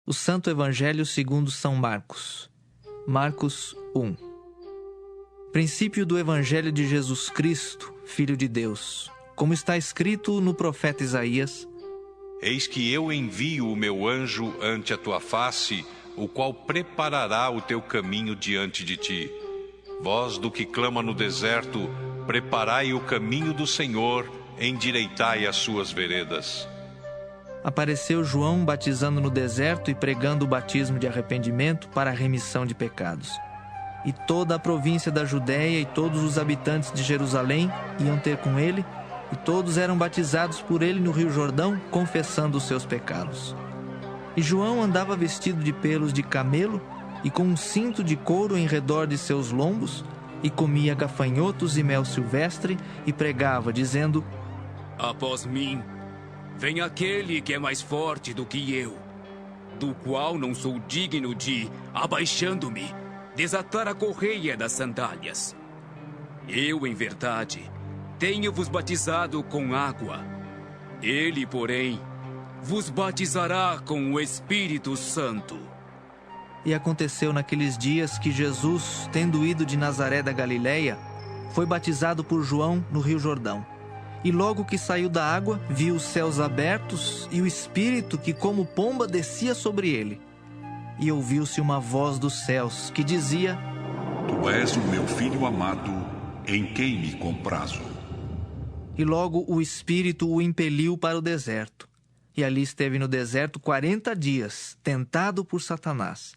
O Santo Evangelho segundo São Marcos. Marcos 1. Princípio do Evangelho de Jesus Cristo, Filho de Deus, como está escrito no profeta Isaías: Eis que eu envio o meu anjo ante a tua face, o qual preparará o teu caminho diante de ti. Voz do que clama no deserto, preparai o caminho do Senhor, endireitai as suas veredas. Apareceu João batizando no deserto e pregando o batismo de arrependimento para a remissão de pecados. E toda a província da Judéia e todos os habitantes de Jerusalém iam ter com ele, e todos eram batizados por ele no Rio Jordão, confessando os seus pecados. E João andava vestido de pelos de camelo e com um cinto de couro em redor de seus lombos, e comia gafanhotos e mel silvestre, e pregava, dizendo: Após mim, vem aquele que é mais forte do que eu, do qual não sou digno de, abaixando-me, desatar a correia das sandálias. Eu, em verdade, tenho-vos batizado com água. Ele, porém, vos batizará com o Espírito Santo. E aconteceu naqueles dias que Jesus, tendo ido de Nazaré da Galileia, foi batizado por João no Rio Jordão. E logo que saiu da água, viu os céus abertos e o Espírito que como pomba descia sobre ele. E ouviu-se uma voz dos céus que dizia: Tu és o meu Filho amado, em quem me comprazo. E logo o Espírito o impeliu para o deserto. E ali esteve no deserto 40 dias, tentado por Satanás.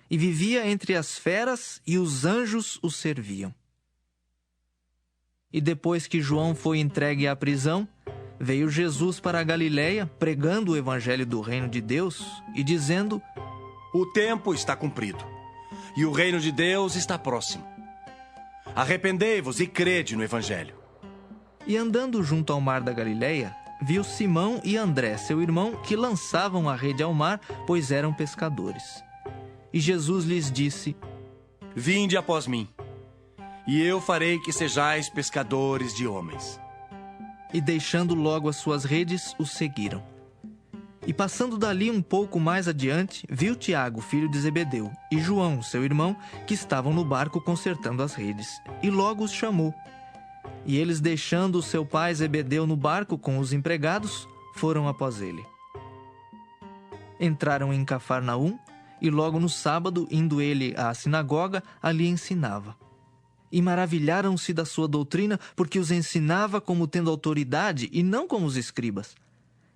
E vivia entre as feras, e os anjos o serviam. E depois que João foi entregue à prisão, veio Jesus para a Galileia, pregando o evangelho do reino de Deus e dizendo: O tempo está cumprido, e o reino de Deus está próximo. Arrependei-vos e crede no evangelho. E andando junto ao mar da Galileia, viu Simão e André, seu irmão, que lançavam a rede ao mar, pois eram pescadores. E Jesus lhes disse: Vinde após mim, e eu farei que sejais pescadores de homens. E deixando logo as suas redes, os seguiram. E passando dali um pouco mais adiante, viu Tiago, filho de Zebedeu, e João, seu irmão, que estavam no barco consertando as redes, e logo os chamou. E eles, deixando o seu pai Zebedeu no barco com os empregados, foram após ele. Entraram em Cafarnaum, e logo no sábado, indo ele à sinagoga, ali ensinava. E maravilharam-se da sua doutrina, porque os ensinava como tendo autoridade e não como os escribas.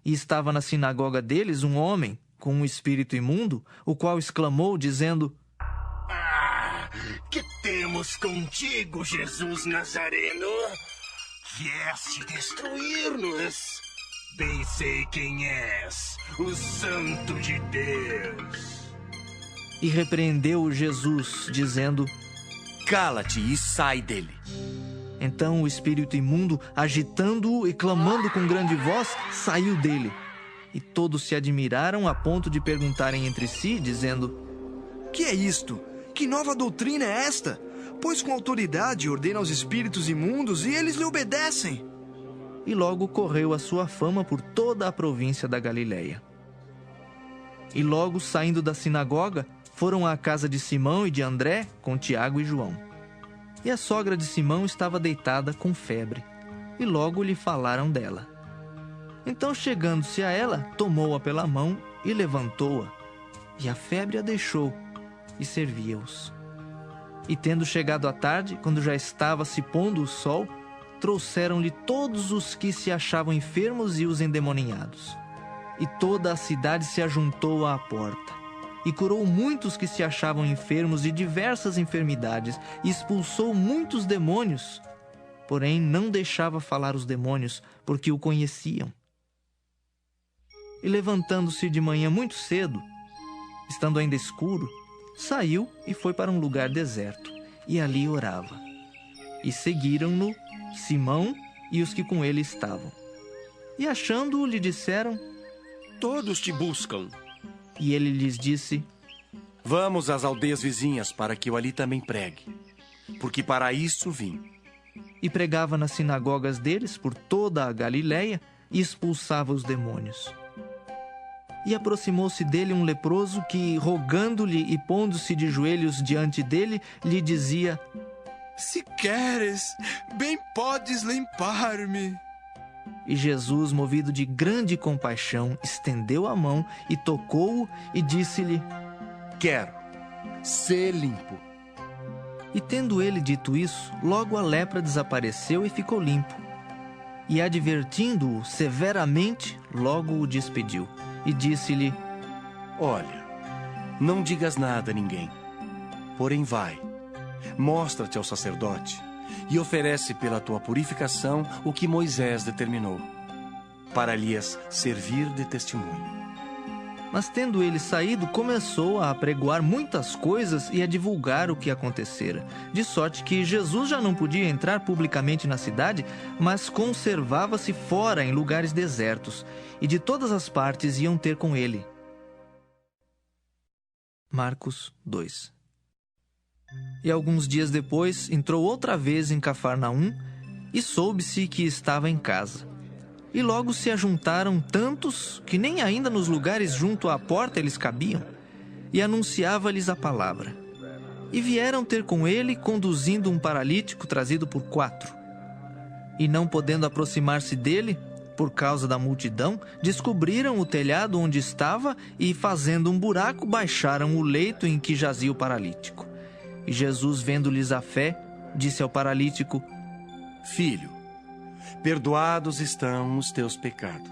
E estava na sinagoga deles um homem com um espírito imundo, o qual exclamou, dizendo: Que temos contigo, Jesus Nazareno? Vieste destruir-nos. Bem sei quem és, o Santo de Deus. E repreendeu-o Jesus, dizendo: Cala-te e sai dele. Então o espírito imundo, agitando-o e clamando com grande voz, saiu dele. E todos se admiraram a ponto de perguntarem entre si, dizendo: Que é isto? Que nova doutrina é esta? Pois com autoridade ordena aos espíritos imundos e eles lhe obedecem. E logo correu a sua fama por toda a província da Galileia. E logo, saindo da sinagoga, foram à casa de Simão e de André, com Tiago e João. E a sogra de Simão estava deitada com febre, e logo lhe falaram dela. Então, chegando-se a ela, tomou-a pela mão e levantou-a, e a febre a deixou, e servia-os. E tendo chegado a tarde, quando já estava se pondo o sol, trouxeram-lhe todos os que se achavam enfermos e os endemoninhados. E toda a cidade se ajuntou à porta. E curou muitos que se achavam enfermos de diversas enfermidades, e expulsou muitos demônios. Porém, não deixava falar os demônios, porque o conheciam. E levantando-se de manhã muito cedo, estando ainda escuro, saiu e foi para um lugar deserto, e ali orava. E seguiram-no Simão e os que com ele estavam. E achando-o, lhe disseram: Todos te buscam. E ele lhes disse: Vamos às aldeias vizinhas para que eu ali também pregue, porque para isso vim. E pregava nas sinagogas deles por toda a Galileia e expulsava os demônios. E aproximou-se dele um leproso que, rogando-lhe e pondo-se de joelhos diante dele, lhe dizia: Se queres, bem podes limpar-me. E Jesus, movido de grande compaixão, estendeu a mão e tocou-o e disse-lhe: Quero, sê limpo. E tendo ele dito isso, logo a lepra desapareceu e ficou limpo. E advertindo-o severamente, logo o despediu. E disse-lhe: Olha, não digas nada a ninguém. Porém vai, mostra-te ao sacerdote e oferece pela tua purificação o que Moisés determinou, para lhes servir de testemunho. Mas tendo ele saído, começou a apregoar muitas coisas e a divulgar o que acontecera, de sorte que Jesus já não podia entrar publicamente na cidade, mas conservava-se fora em lugares desertos, e de todas as partes iam ter com ele. Marcos 2. E alguns dias depois entrou outra vez em Cafarnaum, e soube-se que estava em casa. E logo se ajuntaram tantos que nem ainda nos lugares junto à porta eles cabiam, e anunciava-lhes a palavra. E vieram ter com ele, conduzindo um paralítico trazido por 4. E não podendo aproximar-se dele, por causa da multidão, descobriram o telhado onde estava e, fazendo um buraco, baixaram o leito em que jazia o paralítico. E Jesus, vendo-lhes a fé, disse ao paralítico: Filho, perdoados estão os teus pecados.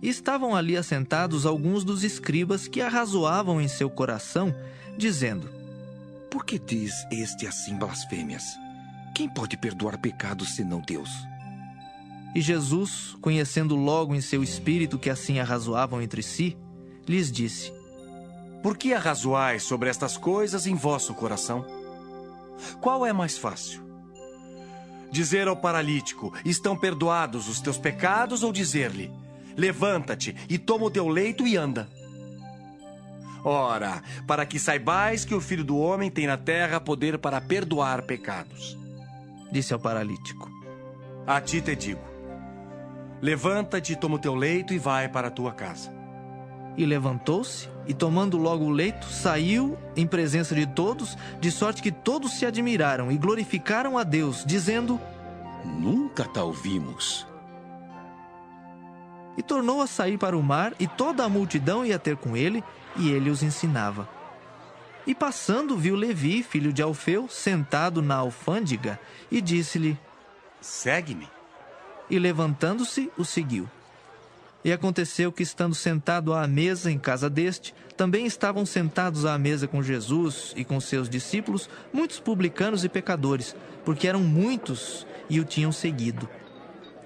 E estavam ali assentados alguns dos escribas que arrazoavam em seu coração, dizendo: Por que diz este assim blasfêmias? Quem pode perdoar pecados senão Deus? E Jesus, conhecendo logo em seu espírito que assim arrazoavam entre si, lhes disse: Por que arrazoais sobre estas coisas em vosso coração? Qual é mais fácil? Dizer ao paralítico: estão perdoados os teus pecados, ou dizer-lhe: levanta-te e toma o teu leito e anda? Ora, para que saibais que o Filho do Homem tem na terra poder para perdoar pecados. Disse ao paralítico: A ti te digo, levanta-te, toma o teu leito e vai para a tua casa. E levantou-se, e tomando logo o leito, saiu em presença de todos, de sorte que todos se admiraram e glorificaram a Deus, dizendo: Nunca tal vimos. E tornou a sair para o mar, e toda a multidão ia ter com ele, e ele os ensinava. E passando, viu Levi, filho de Alfeu, sentado na alfândega, e disse-lhe: Segue-me. E levantando-se, o seguiu. E aconteceu que, estando sentado à mesa em casa deste, também estavam sentados à mesa com Jesus e com seus discípulos muitos publicanos e pecadores, porque eram muitos e o tinham seguido.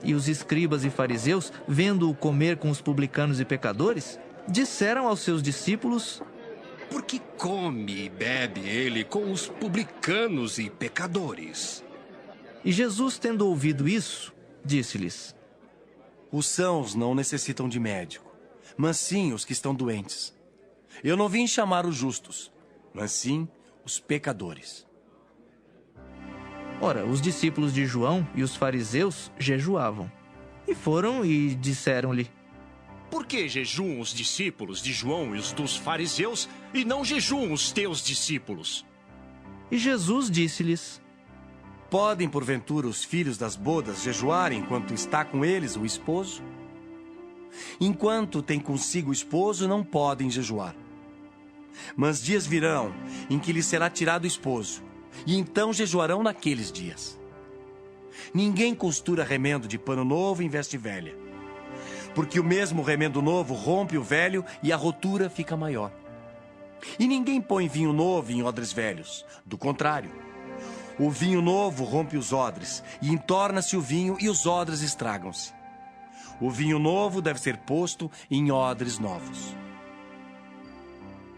E os escribas e fariseus, vendo-o comer com os publicanos e pecadores, disseram aos seus discípulos: Por que come e bebe ele com os publicanos e pecadores? E Jesus, tendo ouvido isso, disse-lhes: Os sãos não necessitam de médico, mas sim os que estão doentes. Eu não vim chamar os justos, mas sim os pecadores. Ora, os discípulos de João e os fariseus jejuavam. E foram e disseram-lhe: Por que jejuam os discípulos de João e os dos fariseus, e não jejuam os teus discípulos? E Jesus disse-lhes: Podem, porventura, os filhos das bodas jejuarem enquanto está com eles o esposo? Enquanto tem consigo o esposo, não podem jejuar. Mas dias virão em que lhes será tirado o esposo, e então jejuarão naqueles dias. Ninguém costura remendo de pano novo em veste velha, porque o mesmo remendo novo rompe o velho e a rotura fica maior. E ninguém põe vinho novo em odres velhos, do contrário. O vinho novo rompe os odres, e entorna-se o vinho e os odres estragam-se. O vinho novo deve ser posto em odres novos.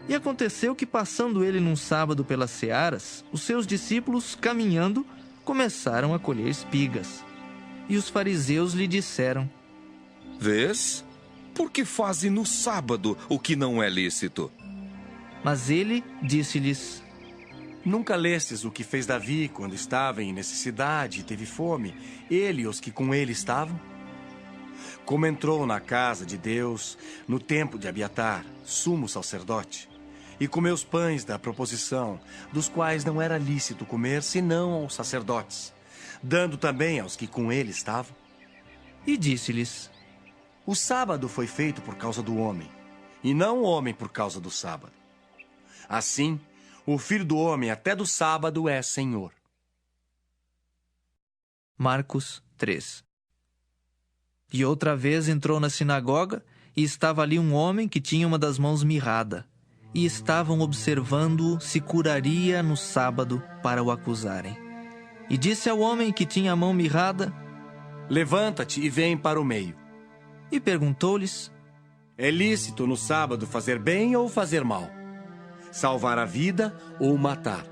E aconteceu que, passando ele num sábado pelas searas, os seus discípulos, caminhando, começaram a colher espigas. E os fariseus lhe disseram: Vês? Por que fazem no sábado o que não é lícito? Mas ele disse-lhes: Nunca lestes o que fez Davi quando estava em necessidade e teve fome, ele e os que com ele estavam? Como entrou na casa de Deus no tempo de Abiatar, sumo sacerdote, e comeu os pães da proposição, dos quais não era lícito comer senão aos sacerdotes, dando também aos que com ele estavam. E disse-lhes: O sábado foi feito por causa do homem, e não o homem por causa do sábado. Assim, o Filho do Homem até do sábado é Senhor. Marcos 3. E outra vez entrou na sinagoga, e estava ali um homem que tinha uma das mãos mirrada, e estavam observando-o se curaria no sábado para o acusarem. E disse ao homem que tinha a mão mirrada: Levanta-te e vem para o meio. E perguntou-lhes: É lícito no sábado fazer bem ou fazer mal? Salvar a vida ou matar?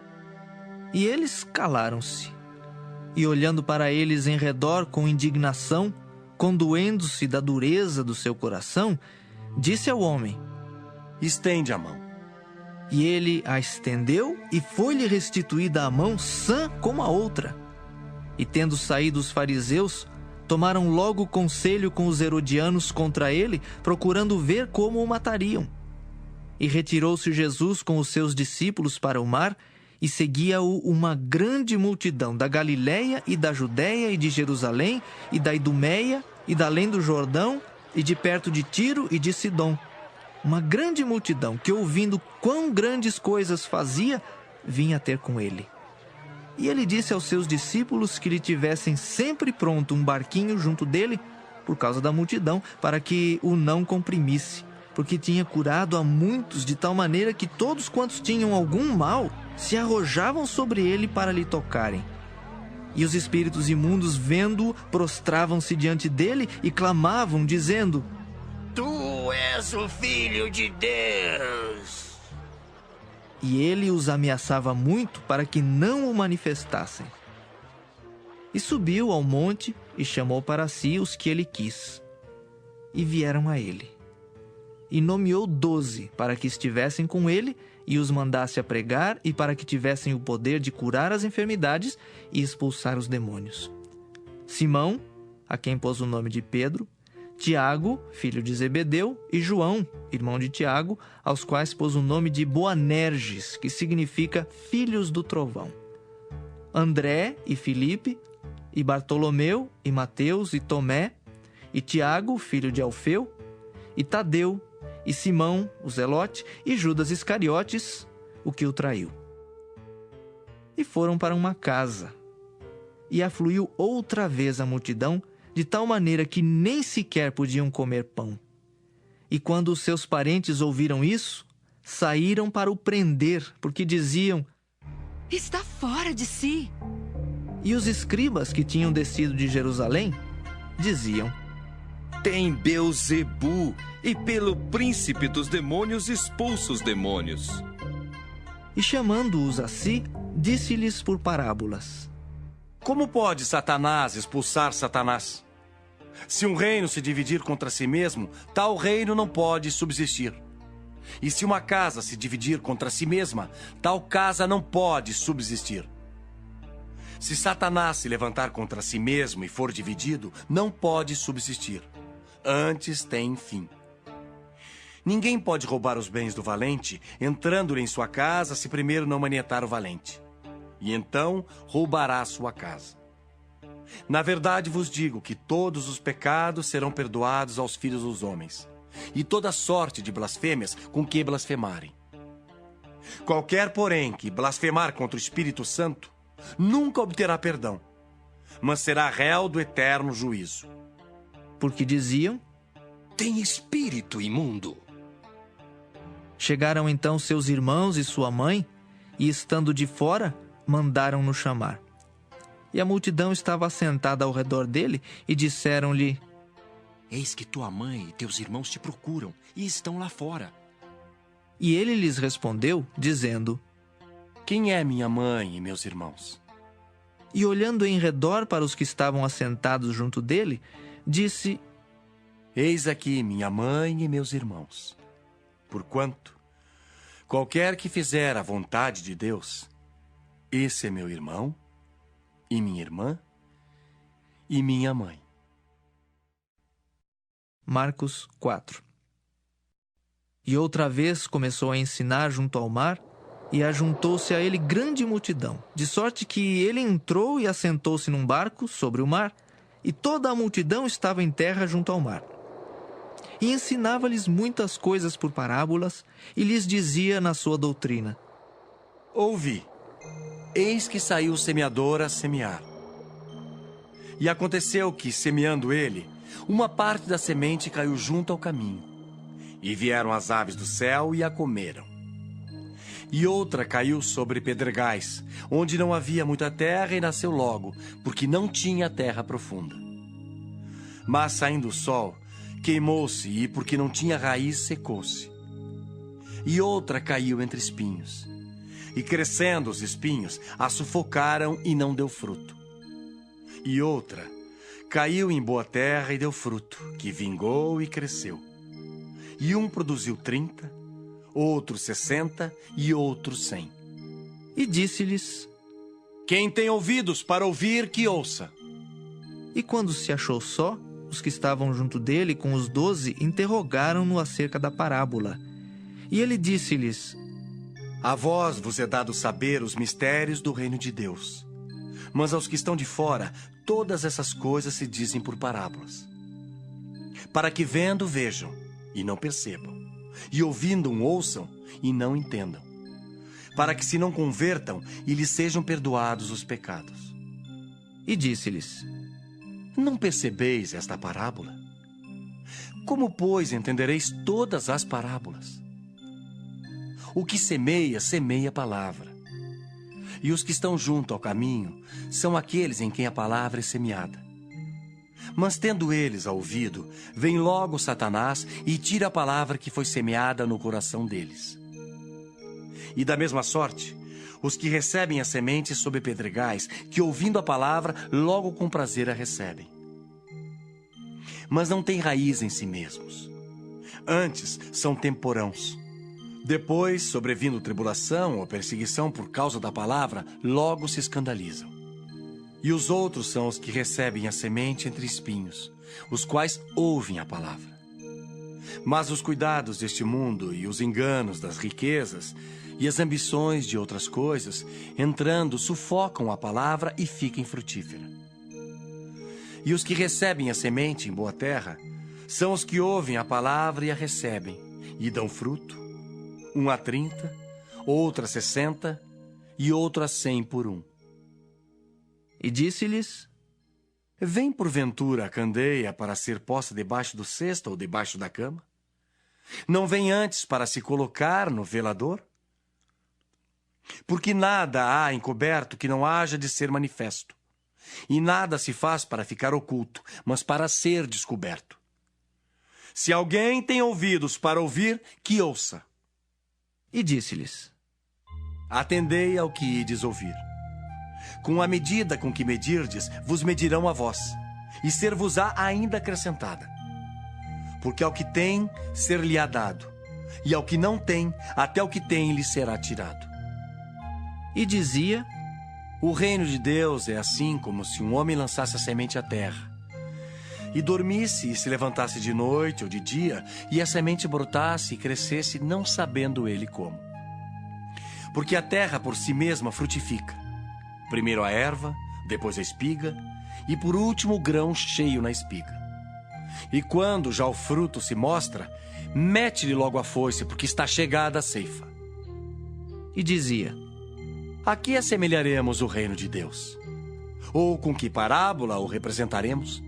E eles calaram-se. E olhando para eles em redor com indignação, condoendo-se da dureza do seu coração, disse ao homem: Estende a mão. E ele a estendeu, e foi-lhe restituída a mão sã como a outra. E tendo saído os fariseus, tomaram logo conselho com os herodianos contra ele, procurando ver como o matariam. E retirou-se Jesus com os seus discípulos para o mar, e seguia-o uma grande multidão da Galiléia e da Judéia e de Jerusalém e da Idumeia e da além do Jordão e de perto de Tiro e de Sidom. Uma grande multidão que, ouvindo quão grandes coisas fazia, vinha ter com ele. E ele disse aos seus discípulos que lhe tivessem sempre pronto um barquinho junto dele, por causa da multidão, para que o não comprimisse, porque tinha curado a muitos de tal maneira que todos quantos tinham algum mal se arrojavam sobre ele para lhe tocarem. E os espíritos imundos, vendo-o, prostravam-se diante dele e clamavam, dizendo: Tu és o Filho de Deus. E ele os ameaçava muito para que não o manifestassem. E subiu ao monte e chamou para si os que ele quis. E vieram a ele. E nomeou 12 para que estivessem com ele e os mandasse a pregar e para que tivessem o poder de curar as enfermidades e expulsar os demônios. Simão, a quem pôs o nome de Pedro, Tiago, filho de Zebedeu, e João, irmão de Tiago, aos quais pôs o nome de Boanerges, que significa filhos do trovão. André e Filipe, e Bartolomeu, e Mateus, e Tomé, e Tiago, filho de Alfeu, e Tadeu, e Simão, o Zelote, e Judas Iscariotes, o que o traiu. E foram para uma casa. E afluiu outra vez a multidão, de tal maneira que nem sequer podiam comer pão. E quando os seus parentes ouviram isso, saíram para o prender, porque diziam: Está fora de si. E os escribas que tinham descido de Jerusalém diziam: Tem Beelzebu, e pelo príncipe dos demônios expulsa os demônios. E chamando-os a si, disse-lhes por parábolas: Como pode Satanás expulsar Satanás? Se um reino se dividir contra si mesmo, tal reino não pode subsistir. E se uma casa se dividir contra si mesma, tal casa não pode subsistir. Se Satanás se levantar contra si mesmo e for dividido, não pode subsistir. Antes tem fim. Ninguém pode roubar os bens do valente, entrando-lhe em sua casa, se primeiro não manietar o valente. E então roubará sua casa. Na verdade vos digo que todos os pecados serão perdoados aos filhos dos homens, e toda sorte de blasfêmias com que blasfemarem. Qualquer, porém, que blasfemar contra o Espírito Santo, nunca obterá perdão, mas será réu do eterno juízo. Porque diziam: Tem espírito imundo. Chegaram então seus irmãos e sua mãe, e estando de fora, mandaram-no chamar. E a multidão estava assentada ao redor dele, e disseram-lhe: Eis que tua mãe e teus irmãos te procuram, e estão lá fora. E ele lhes respondeu, dizendo: Quem é minha mãe e meus irmãos? E olhando em redor para os que estavam assentados junto dele, disse: Eis aqui minha mãe e meus irmãos. Porquanto, qualquer que fizer a vontade de Deus, esse é meu irmão, e minha irmã, e minha mãe. Marcos 4. E outra vez começou a ensinar junto ao mar, e ajuntou-se a ele grande multidão, de sorte que ele entrou e assentou-se num barco sobre o mar, e toda a multidão estava em terra junto ao mar. E ensinava-lhes muitas coisas por parábolas, e lhes dizia na sua doutrina: Ouvi, eis que saiu o semeador a semear. E aconteceu que, semeando ele, uma parte da semente caiu junto ao caminho, e vieram as aves do céu e a comeram. E outra caiu sobre pedregais, onde não havia muita terra, e nasceu logo, porque não tinha terra profunda. Mas, saindo o sol, queimou-se, e porque não tinha raiz, secou-se. E outra caiu entre espinhos. E crescendo os espinhos, a sufocaram e não deu fruto. E outra caiu em boa terra e deu fruto, que vingou e cresceu. E um produziu 30, outro 60 e outro 100. E disse-lhes: Quem tem ouvidos para ouvir, que ouça. E quando se achou só, os que estavam junto dele com os 12 interrogaram-no acerca da parábola. E ele disse-lhes: A vós vos é dado saber os mistérios do reino de Deus. Mas aos que estão de fora, todas essas coisas se dizem por parábolas. Para que vendo, vejam, e não percebam. E ouvindo, ouçam, e não entendam. Para que se não convertam, e lhes sejam perdoados os pecados. E disse-lhes: Não percebeis esta parábola? Como, pois, entendereis todas as parábolas? O que semeia, semeia a palavra. E os que estão junto ao caminho são aqueles em quem a palavra é semeada. Mas tendo eles a ouvido, vem logo Satanás e tira a palavra que foi semeada no coração deles. E da mesma sorte, os que recebem a semente sob pedregais, que ouvindo a palavra, logo com prazer a recebem. Mas não têm raiz em si mesmos. Antes são temporãos. Depois, sobrevindo tribulação ou perseguição por causa da palavra, logo se escandalizam. E os outros são os que recebem a semente entre espinhos, os quais ouvem a palavra. Mas os cuidados deste mundo e os enganos das riquezas e as ambições de outras coisas, entrando, sufocam a palavra e fica infrutífera. E os que recebem a semente em boa terra são os que ouvem a palavra e a recebem, e dão fruto, um a 30, outro a 60 e outro a 100 por um. E disse-lhes: Vem porventura a candeia para ser posta debaixo do cesto ou debaixo da cama? Não vem antes para se colocar no velador? Porque nada há encoberto que não haja de ser manifesto, e nada se faz para ficar oculto, mas para ser descoberto. Se alguém tem ouvidos para ouvir, que ouça. E disse-lhes: Atendei ao que ides ouvir. Com a medida com que medirdes, vos medirão a vós, e ser-vos-á ainda acrescentada. Porque ao que tem, ser-lhe-á dado, e ao que não tem, até o que tem lhe será tirado. E dizia: O reino de Deus é assim como se um homem lançasse a semente à terra, e dormisse e se levantasse de noite ou de dia, e a semente brotasse e crescesse, não sabendo ele como. Porque a terra por si mesma frutifica. Primeiro a erva, depois a espiga, e por último o grão cheio na espiga. E quando já o fruto se mostra, mete-lhe logo a foice, porque está chegada a ceifa. E dizia: A que assemelharemos o reino de Deus? Ou com que parábola o representaremos?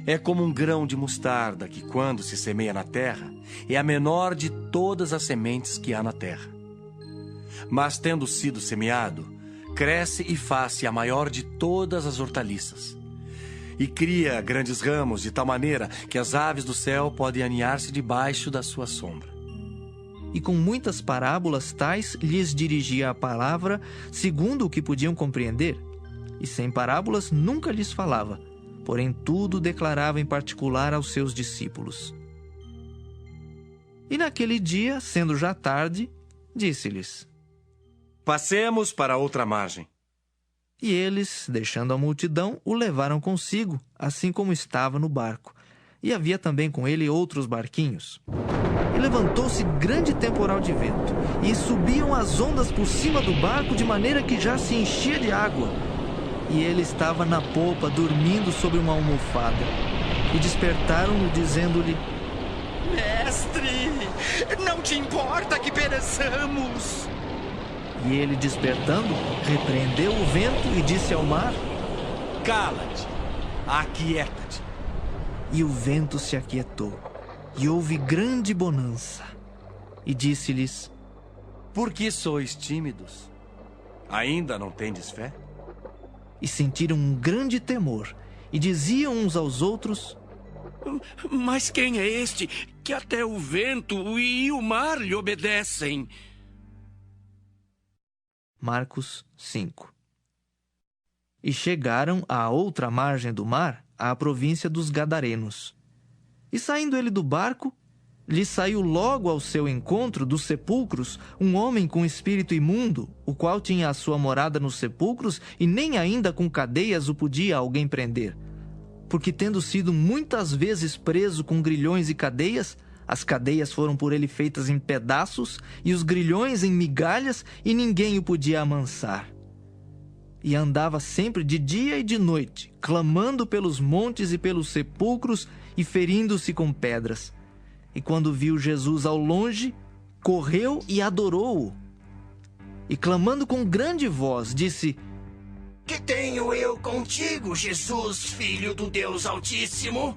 É como um grão de mostarda que, quando se semeia na terra, é a menor de todas as sementes que há na terra. Mas, tendo sido semeado, cresce e faz-se a maior de todas as hortaliças. E cria grandes ramos de tal maneira que as aves do céu podem aninhar-se debaixo da sua sombra. E com muitas parábolas tais lhes dirigia a palavra, segundo o que podiam compreender. E sem parábolas nunca lhes falava, porém tudo declarava em particular aos seus discípulos. E naquele dia, sendo já tarde, disse-lhes: Passemos para outra margem. E eles, deixando a multidão, o levaram consigo, assim como estava no barco, e havia também com ele outros barquinhos. E levantou-se grande temporal de vento, e subiam as ondas por cima do barco, de maneira que já se enchia de água. E ele estava na popa, dormindo sobre uma almofada. E despertaram-no, dizendo-lhe: Mestre, não te importa que pereçamos? E ele, despertando, repreendeu o vento e disse ao mar: Cala-te, aquieta-te. E o vento se aquietou, e houve grande bonança. E disse-lhes: Por que sois tímidos? Ainda não tendes fé? E sentiram um grande temor, e diziam uns aos outros: Mas quem é este que até o vento e o mar lhe obedecem? Marcos 5. E chegaram à outra margem do mar, à província dos Gadarenos. E saindo ele do barco, lhe saiu logo ao seu encontro dos sepulcros um homem com espírito imundo, o qual tinha a sua morada nos sepulcros, e nem ainda com cadeias o podia alguém prender. Porque tendo sido muitas vezes preso com grilhões e cadeias, as cadeias foram por ele feitas em pedaços, e os grilhões em migalhas, e ninguém o podia amansar. E andava sempre de dia e de noite, clamando pelos montes e pelos sepulcros, e ferindo-se com pedras. E quando viu Jesus ao longe, correu e adorou-o. E clamando com grande voz, disse: Que tenho eu contigo, Jesus, Filho do Deus Altíssimo?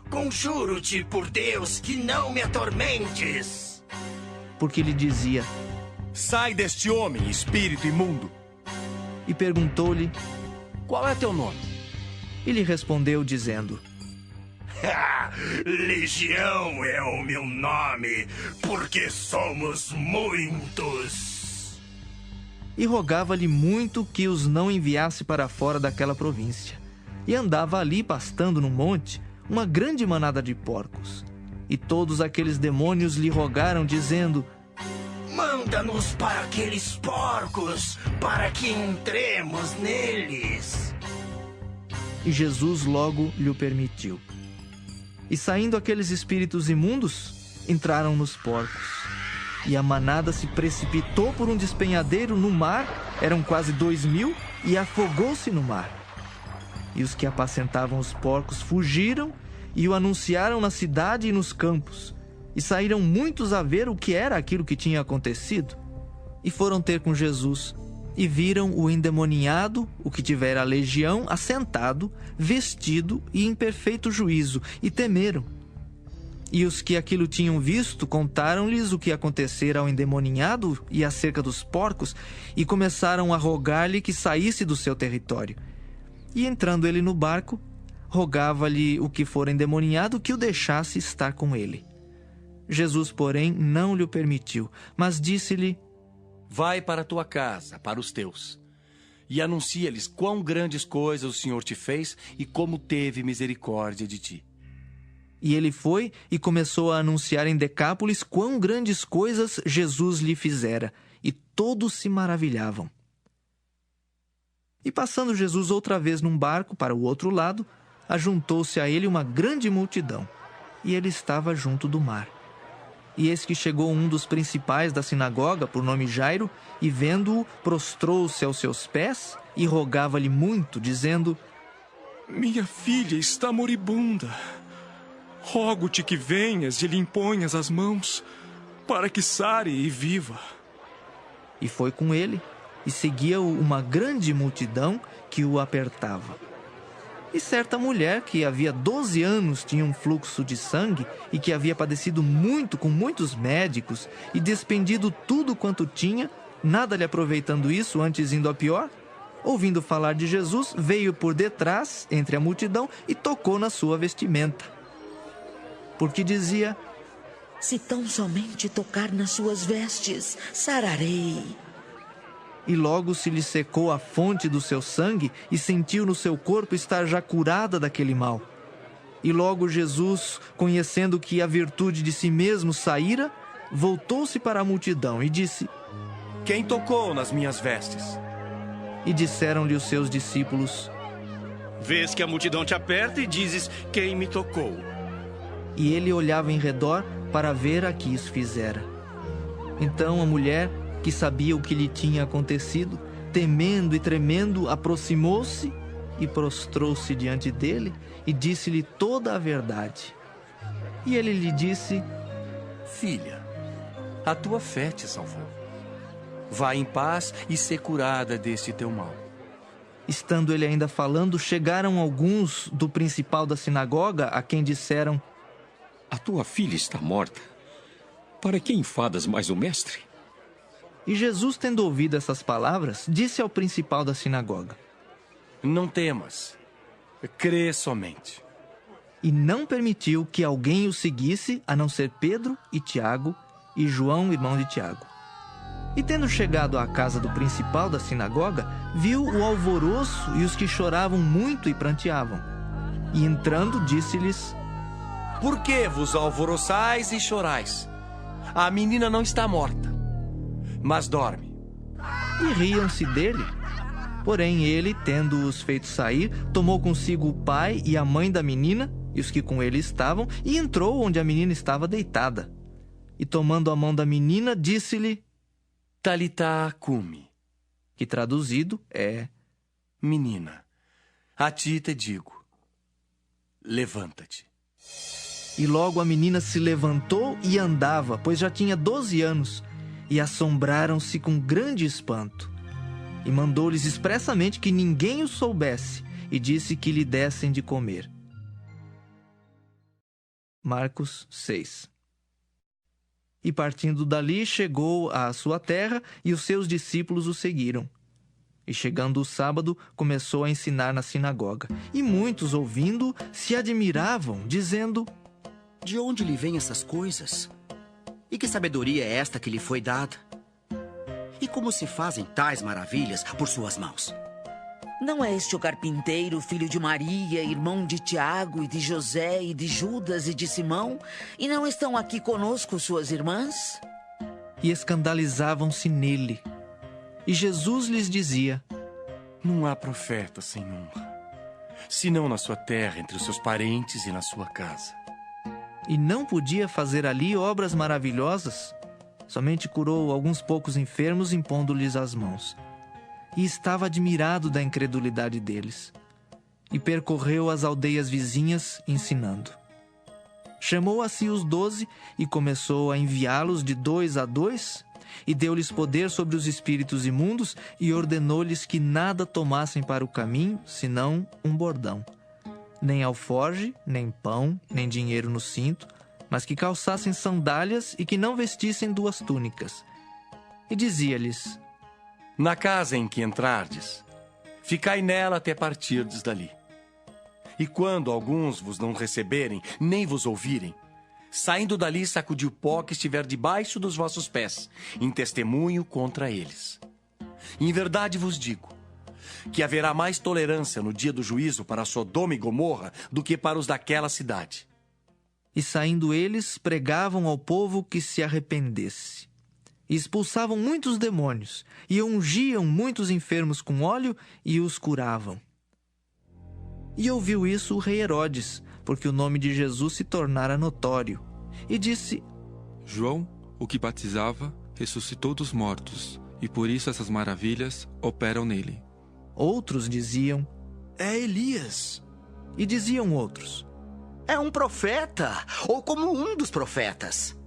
Conjuro-te por Deus que não me atormentes. Porque lhe dizia: Sai deste homem, espírito imundo. E perguntou-lhe: Qual é teu nome? E lhe respondeu, dizendo: Legião é o meu nome, porque somos muitos. E rogava-lhe muito que os não enviasse para fora daquela província. E andava ali, pastando no monte, uma grande manada de porcos. E todos aqueles demônios lhe rogaram, dizendo: Manda-nos para aqueles porcos, para que entremos neles. E Jesus logo lhe permitiu. E saindo aqueles espíritos imundos, entraram nos porcos. E a manada se precipitou por um despenhadeiro no mar, eram quase 2.000, e afogou-se no mar. E os que apacentavam os porcos fugiram e o anunciaram na cidade e nos campos. E saíram muitos a ver o que era aquilo que tinha acontecido. E foram ter com Jesus, e viram o endemoniado, o que tivera a legião, assentado, vestido e em perfeito juízo, e temeram. E os que aquilo tinham visto contaram-lhes o que acontecera ao endemoniado e acerca dos porcos, e começaram a rogar-lhe que saísse do seu território. E entrando ele no barco, rogava-lhe o que fora endemoniado que o deixasse estar com ele. Jesus, porém, não lhe o permitiu, mas disse-lhe: Vai para a tua casa, para os teus, e anuncia-lhes quão grandes coisas o Senhor te fez e como teve misericórdia de ti. E ele foi e começou a anunciar em Decápolis quão grandes coisas Jesus lhe fizera, e todos se maravilhavam. E passando Jesus outra vez num barco para o outro lado, ajuntou-se a ele uma grande multidão, e ele estava junto do mar. E eis que chegou um dos principais da sinagoga, por nome Jairo, e vendo-o, prostrou-se aos seus pés e rogava-lhe muito, dizendo: Minha filha está moribunda. Rogo-te que venhas e lhe imponhas as mãos, para que sare e viva. E foi com ele, e seguia-o uma grande multidão que o apertava. E certa mulher, que havia 12 anos tinha um fluxo de sangue, e que havia padecido muito com muitos médicos, e despendido tudo quanto tinha, nada lhe aproveitando isso, antes indo a pior, ouvindo falar de Jesus, veio por detrás, entre a multidão, e tocou na sua vestimenta. Porque dizia: Se tão somente tocar nas suas vestes, sararei. E logo se lhe secou a fonte do seu sangue, e sentiu no seu corpo estar já curada daquele mal. E logo Jesus, conhecendo que a virtude de si mesmo saíra, voltou-se para a multidão e disse: Quem tocou nas minhas vestes? E disseram-lhe os seus discípulos: Vês que a multidão te aperta e dizes: Quem me tocou? e ele olhava em redor para ver a que isso fizera. Então a mulher, que sabia o que lhe tinha acontecido, temendo e tremendo, aproximou-se e prostrou-se diante dele e disse-lhe toda a verdade. E ele lhe disse: Filha, a tua fé te salvou. Vá em paz e ser curada deste teu mal. Estando ele ainda falando, chegaram alguns do principal da sinagoga, a quem disseram: A tua filha está morta. Para que enfadas mais o mestre? E Jesus, tendo ouvido essas palavras, disse ao principal da sinagoga: Não temas, crê somente. E não permitiu que alguém o seguisse, a não ser Pedro e Tiago e João, irmão de Tiago. E tendo chegado à casa do principal da sinagoga, viu o alvoroço e os que choravam muito e pranteavam. E entrando, disse-lhes: Por que vos alvoroçais e chorais? A menina não está morta, mas dorme. E riam-se dele. Porém ele, tendo-os feito sair, tomou consigo o pai e a mãe da menina e os que com ele estavam, e entrou onde a menina estava deitada. E tomando a mão da menina, disse-lhe: Talitá cumi, que traduzido é: Menina, a ti te digo, levanta-te. E logo a menina se levantou e andava, pois já tinha 12 anos, e assombraram-se com grande espanto. E mandou-lhes expressamente que ninguém o soubesse, e disse que lhe dessem de comer. Marcos 6. E partindo dali, chegou à sua terra, e os seus discípulos o seguiram. E chegando o sábado, começou a ensinar na sinagoga. E muitos, ouvindo, se admiravam, dizendo: De onde lhe vêm essas coisas? E que sabedoria é esta que lhe foi dada? E como se fazem tais maravilhas por suas mãos? Não é este o carpinteiro, filho de Maria, irmão de Tiago e de José e de Judas e de Simão? E não estão aqui conosco suas irmãs? E escandalizavam-se nele. E Jesus lhes dizia: Não há profeta sem honra, senão na sua terra, entre os seus parentes e na sua casa. E não podia fazer ali obras maravilhosas? Somente curou alguns poucos enfermos, impondo-lhes as mãos. E estava admirado da incredulidade deles. E percorreu as aldeias vizinhas, ensinando. Chamou a si os 12 e começou a enviá-los de 2 a 2, e deu-lhes poder sobre os espíritos imundos, e ordenou-lhes que nada tomassem para o caminho, senão um bordão. Nem alforge, nem pão, nem dinheiro no cinto, mas que calçassem sandálias e que não vestissem 2 túnicas. E dizia-lhes: Na casa em que entrardes, ficai nela até partirdes dali. E quando alguns vos não receberem, nem vos ouvirem, saindo dali, sacudi o pó que estiver debaixo dos vossos pés, em testemunho contra eles. Em verdade vos digo, que haverá mais tolerância no dia do juízo para Sodoma e Gomorra do que para os daquela cidade. E saindo eles, pregavam ao povo que se arrependesse. E expulsavam muitos demônios, e ungiam muitos enfermos com óleo, e os curavam. E ouviu isso o rei Herodes, porque o nome de Jesus se tornara notório. E disse: João, o que batizava, ressuscitou dos mortos, e por isso essas maravilhas operam nele. Outros diziam: É Elias. E diziam outros: É um profeta, ou como um dos profetas.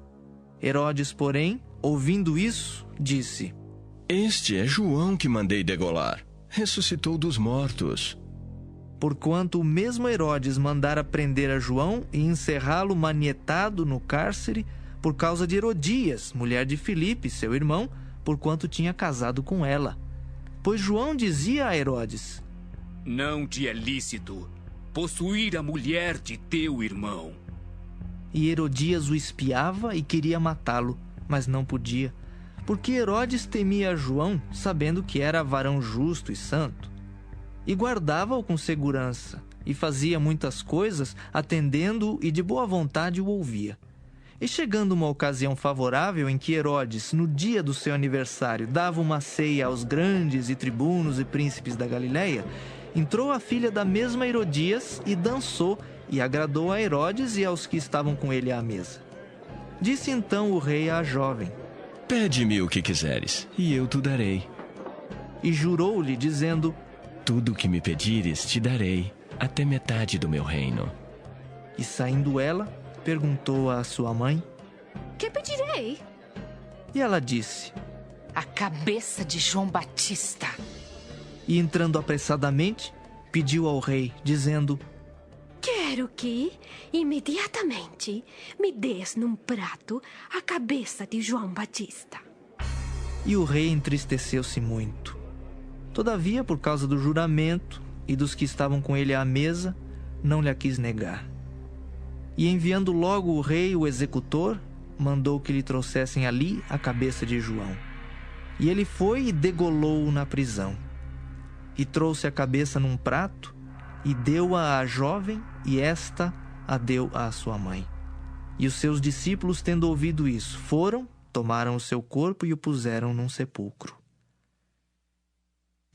Herodes, porém, ouvindo isso, disse: Este é João que mandei degolar. Ressuscitou dos mortos. Porquanto o mesmo Herodes mandara prender a João e encerrá-lo manietado no cárcere por causa de Herodias, mulher de Filipe, seu irmão, porquanto tinha casado com ela. Pois João dizia a Herodes: Não te é lícito possuir a mulher de teu irmão. E Herodias o espiava e queria matá-lo, mas não podia, porque Herodes temia a João, sabendo que era varão justo e santo. E guardava-o com segurança, e fazia muitas coisas, atendendo-o e de boa vontade o ouvia. E chegando uma ocasião favorável em que Herodes, no dia do seu aniversário, dava uma ceia aos grandes e tribunos e príncipes da Galileia, entrou a filha da mesma Herodias e dançou, e agradou a Herodes e aos que estavam com ele à mesa. Disse então o rei à jovem: Pede-me o que quiseres, e eu te darei. E jurou-lhe, dizendo: Tudo o que me pedires te darei, até metade do meu reino. E saindo ela, perguntou à sua mãe: Que pedirei? E ela disse: A cabeça de João Batista. E entrando apressadamente, pediu ao rei, dizendo: Quero que, imediatamente, me des num prato a cabeça de João Batista. E o rei entristeceu-se muito. Todavia, por causa do juramento e dos que estavam com ele à mesa, não lhe a quis negar. E enviando logo o rei o executor, mandou que lhe trouxessem ali a cabeça de João. E ele foi e degolou-o na prisão. E trouxe a cabeça num prato, e deu-a à jovem, e esta a deu à sua mãe. E os seus discípulos, tendo ouvido isso, foram, tomaram o seu corpo e o puseram num sepulcro.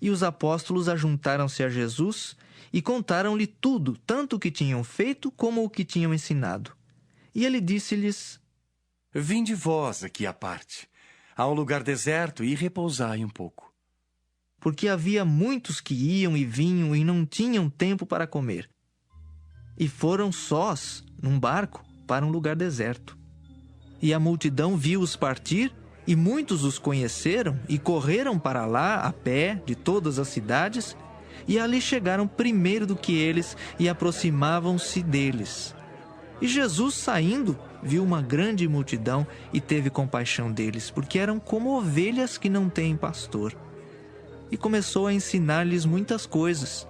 E os apóstolos ajuntaram-se a Jesus e contaram-lhe tudo, tanto o que tinham feito como o que tinham ensinado. E ele disse-lhes: Vinde vós aqui à parte, a um lugar deserto, e repousai um pouco. Porque havia muitos que iam e vinham e não tinham tempo para comer. E foram sós, num barco, para um lugar deserto. E a multidão viu-os partir, e muitos os conheceram, e correram para lá, a pé, de todas as cidades, e ali chegaram primeiro do que eles, e aproximavam-se deles. E Jesus, saindo, viu uma grande multidão, e teve compaixão deles, porque eram como ovelhas que não têm pastor. E começou a ensinar-lhes muitas coisas.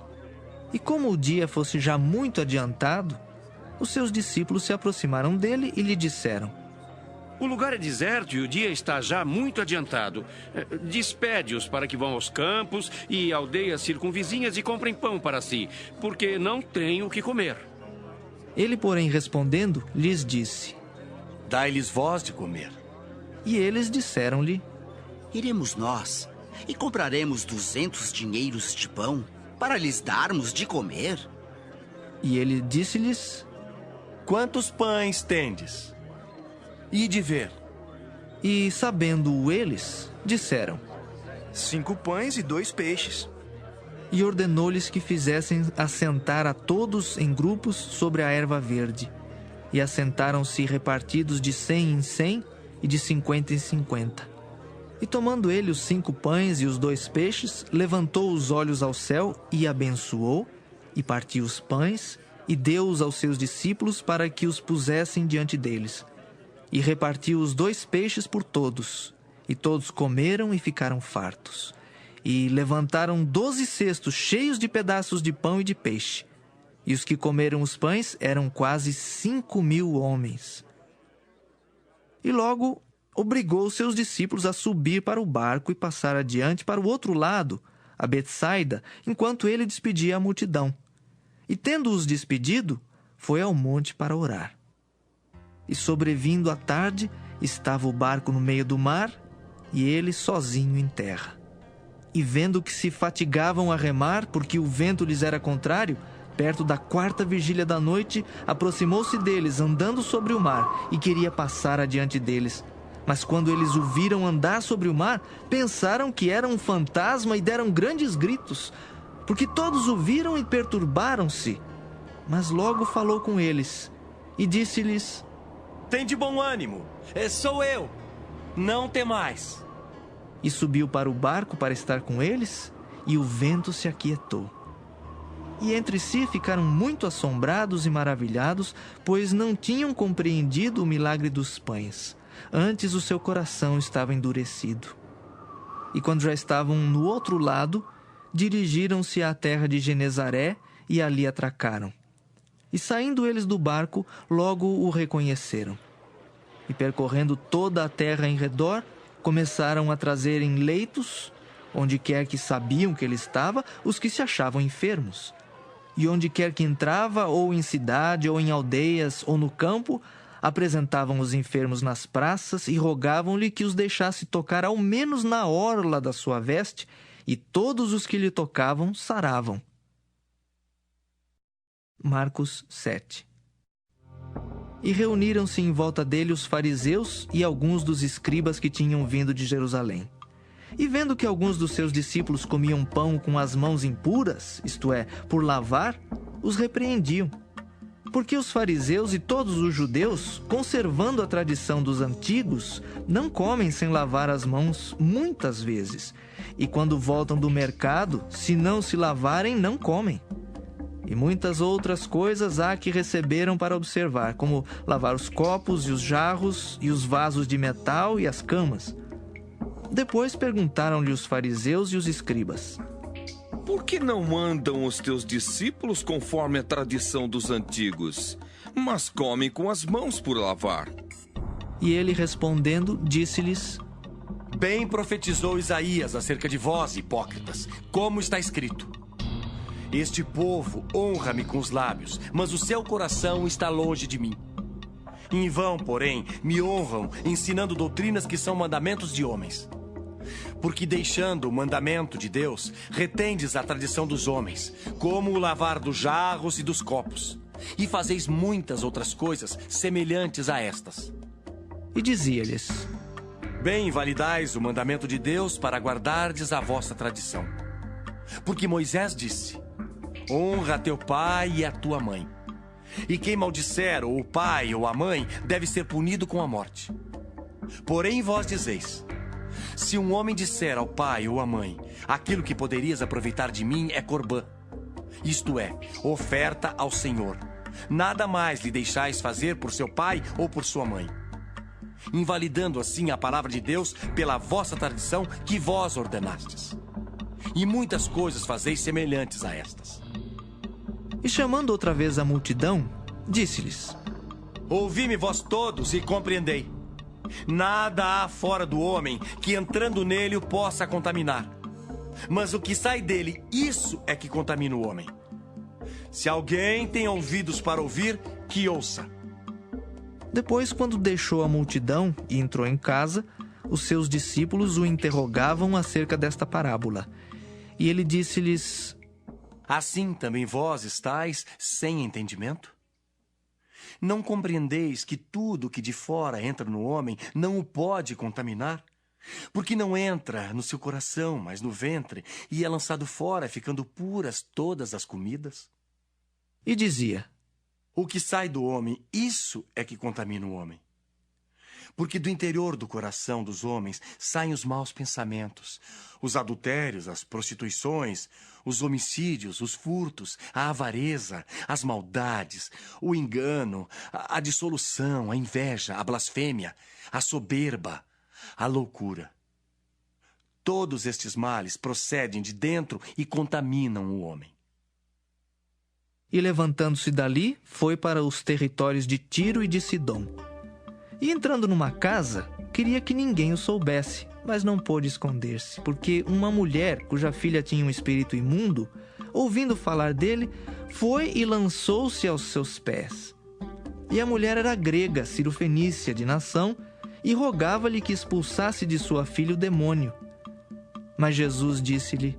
E como o dia fosse já muito adiantado, os seus discípulos se aproximaram dele e lhe disseram: O lugar é deserto e o dia está já muito adiantado. Despede-os para que vão aos campos e aldeias circunvizinhas e comprem pão para si, porque não têm o que comer. Ele, porém, respondendo, lhes disse: Dai-lhes vós de comer. E eles disseram-lhe: Iremos nós e compraremos 200 dinheiros de pão para lhes darmos de comer? E ele disse-lhes: Quantos pães tendes? Ide ver. E, sabendo-o eles, disseram: 5 pães e 2 peixes. E ordenou-lhes que fizessem assentar a todos em grupos sobre a erva verde. E assentaram-se repartidos de 100 em 100 e de 50 em 50. E tomando ele os 5 pães e os 2 peixes, levantou os olhos ao céu e abençoou, e partiu os pães, e deu-os aos seus discípulos para que os pusessem diante deles. E repartiu os 2 peixes por todos, e todos comeram e ficaram fartos. E levantaram 12 cestos cheios de pedaços de pão e de peixe. E os que comeram os pães eram quase 5.000 homens. E logo obrigou os seus discípulos a subir para o barco e passar adiante para o outro lado, a Betsaida, enquanto ele despedia a multidão. E tendo-os despedido, foi ao monte para orar. E sobrevindo a tarde, estava o barco no meio do mar, e ele sozinho em terra. E vendo que se fatigavam a remar, porque o vento lhes era contrário, perto da 4ª vigília da noite, aproximou-se deles, andando sobre o mar, e queria passar adiante deles. Mas quando eles o viram andar sobre o mar, pensaram que era um fantasma e deram grandes gritos, porque todos o viram e perturbaram-se. Mas logo falou com eles e disse-lhes: Tende bom ânimo, sou eu, não temais. E subiu para o barco para estar com eles, e o vento se aquietou. E entre si ficaram muito assombrados e maravilhados, pois não tinham compreendido o milagre dos pães. Antes o seu coração estava endurecido. E quando já estavam no outro lado, dirigiram-se à terra de Genezaré e ali atracaram. E saindo eles do barco, logo o reconheceram. E percorrendo toda a terra em redor, começaram a trazer em leitos, onde quer que sabiam que ele estava, os que se achavam enfermos. E onde quer que entrava, ou em cidade, ou em aldeias, ou no campo, apresentavam os enfermos nas praças e rogavam-lhe que os deixasse tocar ao menos na orla da sua veste, e todos os que lhe tocavam saravam. Marcos 7. E reuniram-se em volta dele os fariseus e alguns dos escribas que tinham vindo de Jerusalém. E vendo que alguns dos seus discípulos comiam pão com as mãos impuras, isto é, por lavar, os repreendiam. Porque os fariseus e todos os judeus, conservando a tradição dos antigos, não comem sem lavar as mãos muitas vezes. E quando voltam do mercado, se não se lavarem, não comem. E muitas outras coisas há que receberam para observar, como lavar os copos e os jarros e os vasos de metal e as camas. Depois perguntaram-lhe os fariseus e os escribas: Por que não andam os teus discípulos conforme a tradição dos antigos, mas comem com as mãos por lavar? E ele respondendo, disse-lhes: Bem profetizou Isaías acerca de vós, hipócritas, como está escrito: Este povo honra-me com os lábios, mas o seu coração está longe de mim. Em vão, porém, me honram, ensinando doutrinas que são mandamentos de homens. Porque deixando o mandamento de Deus, retendes a tradição dos homens, como o lavar dos jarros e dos copos, e fazeis muitas outras coisas semelhantes a estas. E dizia-lhes: Bem validais o mandamento de Deus para guardardes a vossa tradição. Porque Moisés disse: Honra a teu pai e a tua mãe. E quem maldisser ou o pai ou a mãe deve ser punido com a morte. Porém vós dizeis: Se um homem disser ao pai ou à mãe: Aquilo que poderias aproveitar de mim é corbã, isto é, oferta ao Senhor, nada mais lhe deixais fazer por seu pai ou por sua mãe, invalidando assim a palavra de Deus pela vossa tradição que vós ordenastes. E muitas coisas fazeis semelhantes a estas. E chamando outra vez a multidão, disse-lhes: Ouvi-me vós todos e compreendei. Nada há fora do homem que entrando nele o possa contaminar. Mas o que sai dele, isso é que contamina o homem. Se alguém tem ouvidos para ouvir, que ouça. Depois, quando deixou a multidão e entrou em casa, os seus discípulos o interrogavam acerca desta parábola. E ele disse-lhes: Assim também vós estáis sem entendimento? Não compreendeis que tudo que de fora entra no homem não o pode contaminar? Porque não entra no seu coração, mas no ventre, e é lançado fora, ficando puras todas as comidas? E dizia: O que sai do homem, isso é que contamina o homem. Porque do interior do coração dos homens saem os maus pensamentos, os adultérios, as prostituições, os homicídios, os furtos, a avareza, as maldades, o engano, a dissolução, a inveja, a blasfêmia, a soberba, a loucura. Todos estes males procedem de dentro e contaminam o homem. E levantando-se dali, foi para os territórios de Tiro e de Sidom. E entrando numa casa, queria que ninguém o soubesse, mas não pôde esconder-se, porque uma mulher, cuja filha tinha um espírito imundo, ouvindo falar dele, foi e lançou-se aos seus pés. E a mulher era grega, cirofenícia de nação, e rogava-lhe que expulsasse de sua filha o demônio. Mas Jesus disse-lhe: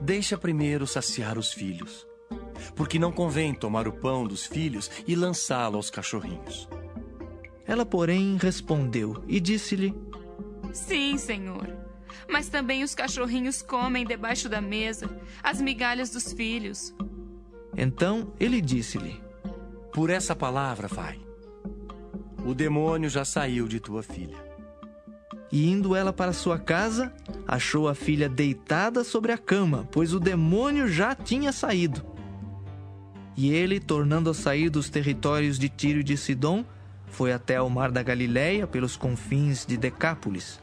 Deixa primeiro saciar os filhos, porque não convém tomar o pão dos filhos e lançá-lo aos cachorrinhos. Ela, porém, respondeu e disse-lhe: Sim, Senhor, mas também os cachorrinhos comem debaixo da mesa as migalhas dos filhos. Então ele disse-lhe: Por essa palavra vai. O demônio já saiu de tua filha. E indo ela para sua casa, achou a filha deitada sobre a cama, pois o demônio já tinha saído. E ele, tornando a sair dos territórios de Tiro e de Sidom, foi até ao mar da Galileia, pelos confins de Decápolis.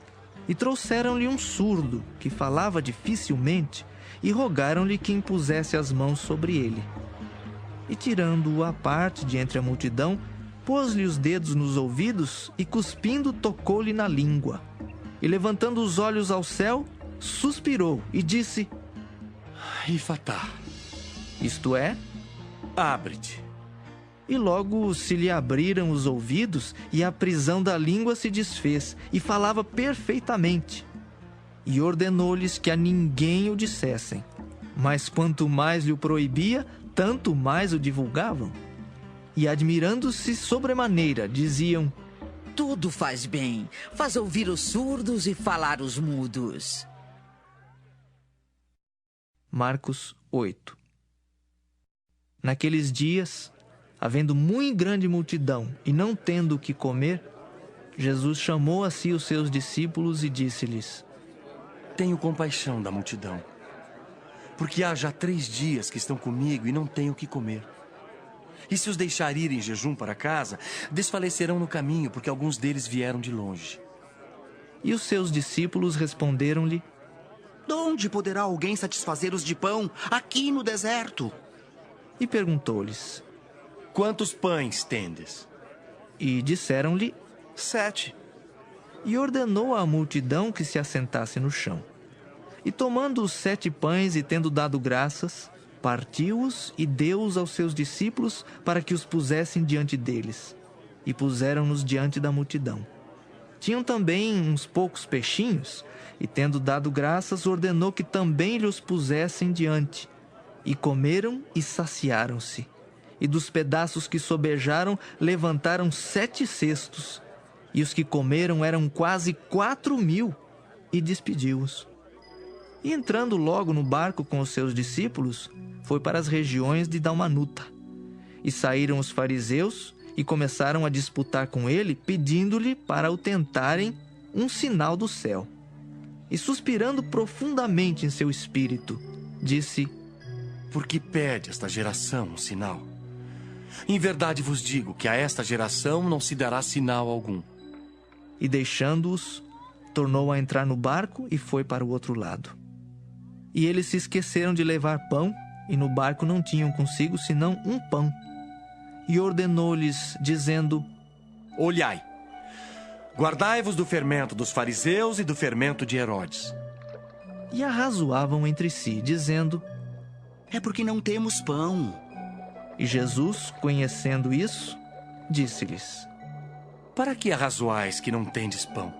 E trouxeram-lhe um surdo, que falava dificilmente, e rogaram-lhe que impusesse as mãos sobre ele. E tirando-o à parte de entre a multidão, pôs-lhe os dedos nos ouvidos e, cuspindo, tocou-lhe na língua. E levantando os olhos ao céu, suspirou e disse: Efatá, isto é, abre-te. E logo se lhe abriram os ouvidos e a prisão da língua se desfez e falava perfeitamente. E ordenou-lhes que a ninguém o dissessem. Mas quanto mais lhe o proibia, tanto mais o divulgavam. E admirando-se sobremaneira, diziam: Tudo faz bem, faz ouvir os surdos e falar os mudos. Marcos 8. Naqueles dias, havendo muito grande multidão e não tendo o que comer, Jesus chamou a si os seus discípulos e disse-lhes: Tenho compaixão da multidão, porque há já 3 dias que estão comigo e não têm o que comer. E se os deixar ir em jejum para casa, desfalecerão no caminho, porque alguns deles vieram de longe. E os seus discípulos responderam-lhe: De onde poderá alguém satisfazer-os de pão aqui no deserto? E perguntou-lhes: Quantos pães tendes? E disseram-lhe: 7. E ordenou à multidão que se assentasse no chão. E tomando os 7 pães e tendo dado graças, partiu-os e deu-os aos seus discípulos para que os pusessem diante deles. E puseram-nos diante da multidão. Tinham também uns poucos peixinhos, e tendo dado graças, ordenou que também lhes pusessem diante. E comeram e saciaram-se. E dos pedaços que sobejaram, levantaram 7 cestos. E os que comeram eram quase 4.000, e despediu-os. E entrando logo no barco com os seus discípulos, foi para as regiões de Dalmanuta. E saíram os fariseus e começaram a disputar com ele, pedindo-lhe para o tentarem um sinal do céu. E suspirando profundamente em seu espírito, disse: Por que pede esta geração um sinal? Em verdade vos digo que a esta geração não se dará sinal algum. E deixando-os, tornou a entrar no barco e foi para o outro lado. E eles se esqueceram de levar pão, e no barco não tinham consigo senão um pão. E ordenou-lhes, dizendo: Olhai, guardai-vos do fermento dos fariseus e do fermento de Herodes. E arrazoavam entre si, dizendo: É porque não temos pão. E Jesus, conhecendo isso, disse-lhes: Para que arrazoais que não tendes pão?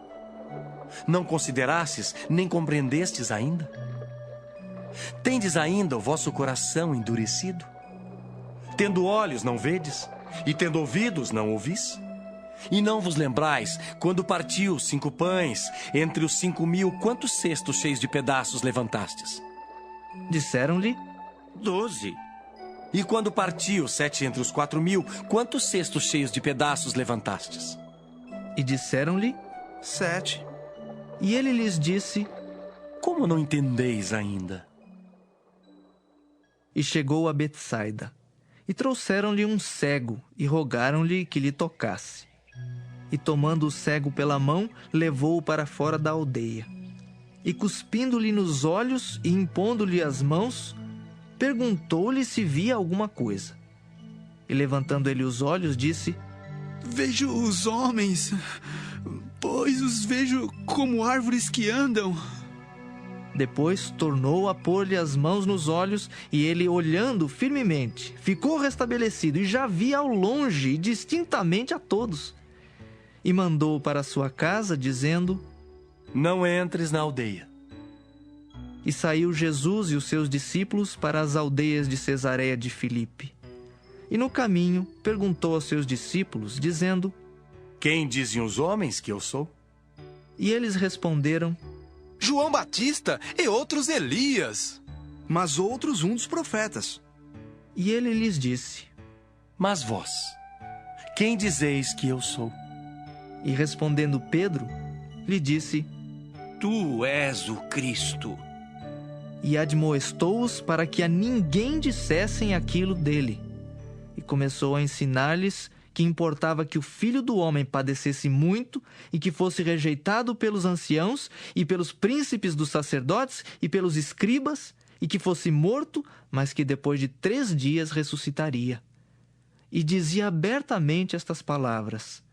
Não considerastes, nem compreendestes ainda? Tendes ainda o vosso coração endurecido? Tendo olhos, não vedes? E tendo ouvidos, não ouvis? E não vos lembrais, quando partiu 5 pães, entre os 5.000, quantos cestos cheios de pedaços levantastes? Disseram-lhe: 12. E quando partiu 7 entre os 4.000, quantos cestos cheios de pedaços levantastes? E disseram-lhe: 7. E ele lhes disse: Como não entendeis ainda? E chegou a Betsaida, e trouxeram-lhe um cego, e rogaram-lhe que lhe tocasse. E tomando o cego pela mão, levou-o para fora da aldeia. E cuspindo-lhe nos olhos e impondo-lhe as mãos, perguntou-lhe se via alguma coisa. E levantando ele os olhos, disse: Vejo os homens, pois os vejo como árvores que andam. Depois tornou a pôr-lhe as mãos nos olhos, e ele, olhando firmemente, ficou restabelecido e já via ao longe e distintamente a todos. E mandou para sua casa, dizendo: Não entres na aldeia. E saiu Jesus e os seus discípulos para as aldeias de Cesareia de Filipe. E no caminho perguntou aos seus discípulos, dizendo: Quem dizem os homens que eu sou? E eles responderam: João Batista e outros Elias. Mas outros um dos profetas. E ele lhes disse: Mas vós, quem dizeis que eu sou? E respondendo Pedro, lhe disse: Tu és o Cristo. E admoestou-os para que a ninguém dissessem aquilo dele. E começou a ensinar-lhes que importava que o Filho do Homem padecesse muito e que fosse rejeitado pelos anciãos e pelos príncipes dos sacerdotes e pelos escribas, e que fosse morto, mas que depois de 3 dias ressuscitaria. E dizia abertamente estas palavras.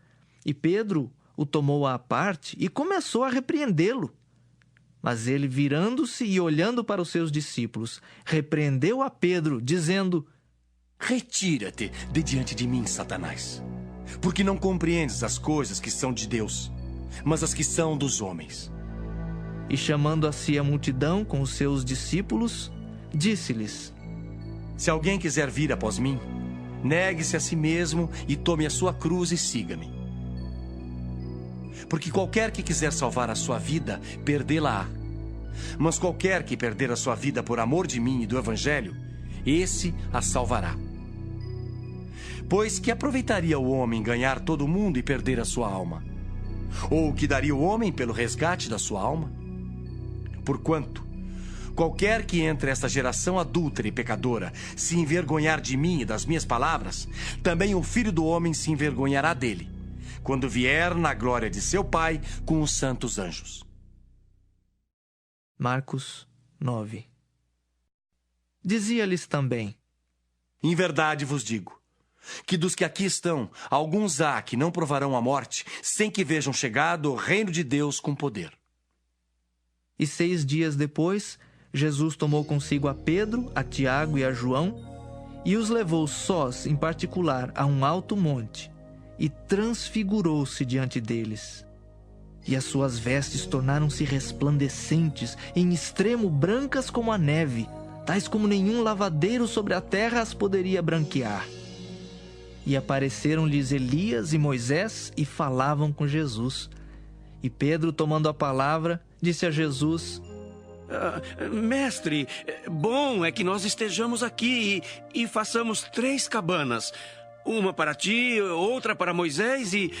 E Pedro o tomou à parte e começou a repreendê-lo. Mas ele, virando-se e olhando para os seus discípulos, repreendeu a Pedro, dizendo: Retira-te de diante de mim, Satanás, porque não compreendes as coisas que são de Deus, mas as que são dos homens. E chamando a si a multidão com os seus discípulos, disse-lhes: Se alguém quiser vir após mim, negue-se a si mesmo e tome a sua cruz e siga-me. Porque qualquer que quiser salvar a sua vida, perdê-la-á. Mas qualquer que perder a sua vida por amor de mim e do Evangelho, esse a salvará. Pois que aproveitaria o homem ganhar todo o mundo e perder a sua alma? Ou o que daria o homem pelo resgate da sua alma? Porquanto, qualquer que entre esta geração adúltera e pecadora se envergonhar de mim e das minhas palavras, também o Filho do Homem se envergonhará dele, quando vier na glória de seu Pai com os santos anjos. Marcos 9. Dizia-lhes também: Em verdade vos digo, que dos que aqui estão, alguns há que não provarão a morte, sem que vejam chegado o reino de Deus com poder. E 6 dias depois, Jesus tomou consigo a Pedro, a Tiago e a João, e os levou sós, em particular, a um alto monte, e transfigurou-se diante deles. E as suas vestes tornaram-se resplandecentes, em extremo brancas como a neve, tais como nenhum lavadeiro sobre a terra as poderia branquear. E apareceram-lhes Elias e Moisés e falavam com Jesus. E Pedro, tomando a palavra, disse a Jesus: Mestre, bom é que nós estejamos aqui e façamos 3 cabanas. Uma para ti, outra para Moisés e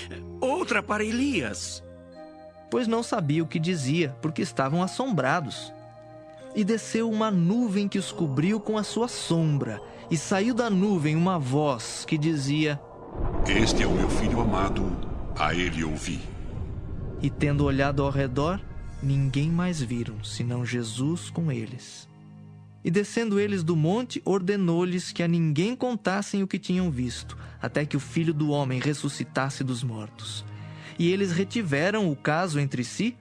outra para Elias. Pois não sabia o que dizia, porque estavam assombrados. E desceu uma nuvem que os cobriu com a sua sombra, e saiu da nuvem uma voz que dizia: Este é o meu filho amado, a ele ouvi. E tendo olhado ao redor, ninguém mais viram, senão Jesus com eles. E descendo eles do monte, ordenou-lhes que a ninguém contassem o que tinham visto, até que o Filho do Homem ressuscitasse dos mortos. E eles retiveram o caso entre si,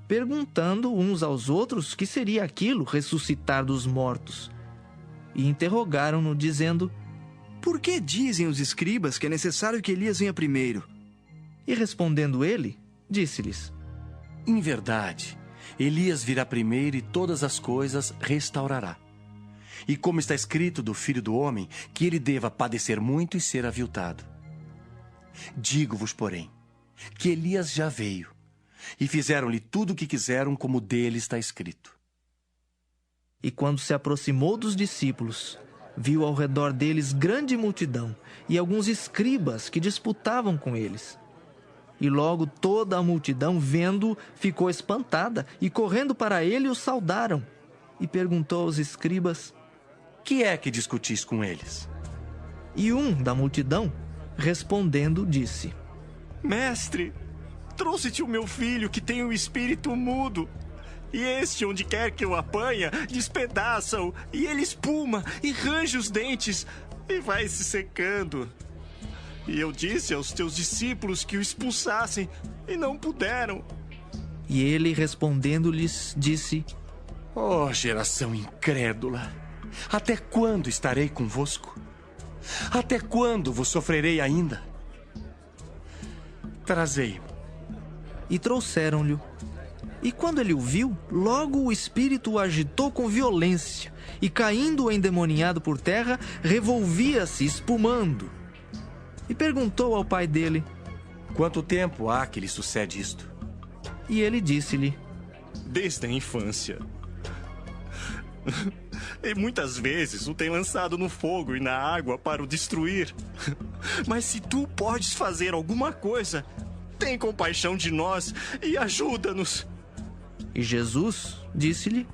perguntando uns aos outros que seria aquilo, ressuscitar dos mortos. E interrogaram-no, dizendo: Por que dizem os escribas que é necessário que Elias venha primeiro? E respondendo ele, disse-lhes: Em verdade, Elias virá primeiro e todas as coisas restaurará. E como está escrito do Filho do Homem, que ele deva padecer muito e ser aviltado. Digo-vos, porém, que Elias já veio, e fizeram-lhe tudo o que quiseram, como dele está escrito. E quando se aproximou dos discípulos, viu ao redor deles grande multidão e alguns escribas que disputavam com eles. E logo toda a multidão, vendo-o, ficou espantada e, correndo para ele, o saudaram. E perguntou aos escribas: Que é que discutis com eles? E um da multidão, respondendo, disse: Mestre, trouxe-te o meu filho que tem o espírito mudo. E este, onde quer que o apanha, despedaça-o, e ele espuma e range os dentes e vai se secando. E eu disse aos teus discípulos que o expulsassem, e não puderam. E ele, respondendo-lhes, disse: Ó geração incrédula, até quando estarei convosco? Até quando vos sofrerei ainda? Trazei-o. E trouxeram-lhe. E quando ele o viu, logo o espírito o agitou com violência, e caindo o endemoninhado por terra, revolvia-se, espumando. E perguntou ao pai dele: Quanto tempo há que lhe sucede isto? E ele disse-lhe: Desde a infância. E muitas vezes o tem lançado no fogo e na água para o destruir. Mas se tu podes fazer alguma coisa, tem compaixão de nós e ajuda-nos. E Jesus disse-lhe: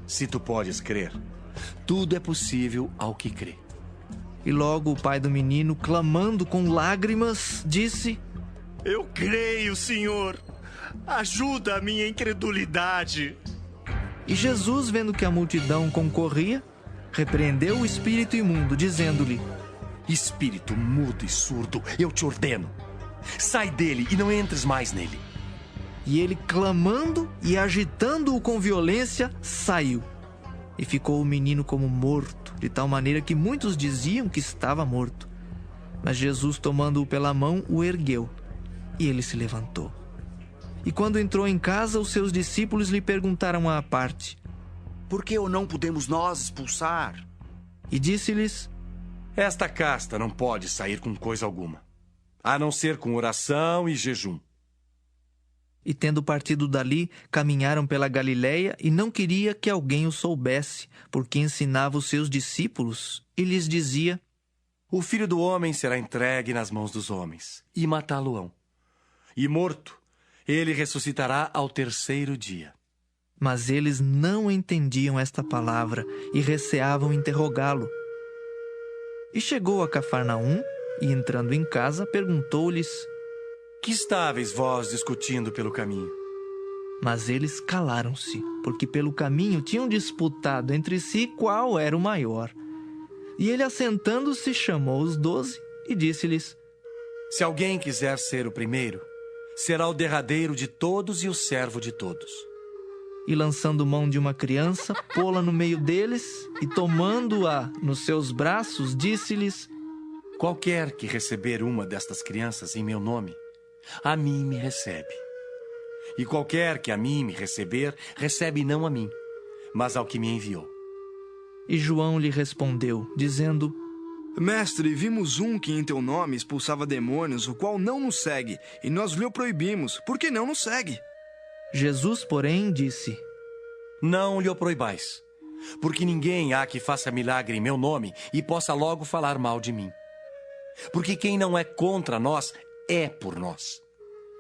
Se tu podes crer, tudo é possível ao que crê. E logo o pai do menino, clamando com lágrimas, disse: Eu creio, Senhor. Ajuda a minha incredulidade. E Jesus, vendo que a multidão concorria, repreendeu o espírito imundo, dizendo-lhe: Espírito mudo e surdo, eu te ordeno, sai dele e não entres mais nele. E ele, clamando e agitando-o com violência, saiu. E ficou o menino como morto, de tal maneira que muitos diziam que estava morto. Mas Jesus, tomando-o pela mão, o ergueu, e ele se levantou. E quando entrou em casa, os seus discípulos lhe perguntaram à parte: Por que o não podemos nós expulsar? E disse-lhes: Esta casta não pode sair com coisa alguma, a não ser com oração e jejum. E tendo partido dali, caminharam pela Galiléia, e não queria que alguém o soubesse, porque ensinava os seus discípulos, e lhes dizia: O Filho do Homem será entregue nas mãos dos homens, e matá-lo-ão. E morto, ele ressuscitará ao terceiro dia. Mas eles não entendiam esta palavra, e receavam interrogá-lo. E chegou a Cafarnaum, e entrando em casa, perguntou-lhes: Que estáveis vós discutindo pelo caminho? Mas eles calaram-se, porque pelo caminho tinham disputado entre si qual era o maior. E ele, assentando-se, chamou os 12 e disse-lhes: Se alguém quiser ser o primeiro, será o derradeiro de todos e o servo de todos. E lançando mão de uma criança, pô-la no meio deles, e tomando-a nos seus braços, disse-lhes: Qualquer que receber uma destas crianças em meu nome, a mim me recebe. E qualquer que a mim me receber, recebe não a mim, mas ao que me enviou. E João lhe respondeu, dizendo: Mestre, vimos um que em teu nome expulsava demônios, o qual não nos segue, e nós lhe o proibimos, porque não nos segue. Jesus, porém, disse: Não lhe o proibais, porque ninguém há que faça milagre em meu nome e possa logo falar mal de mim. Porque quem não é contra nós é por nós.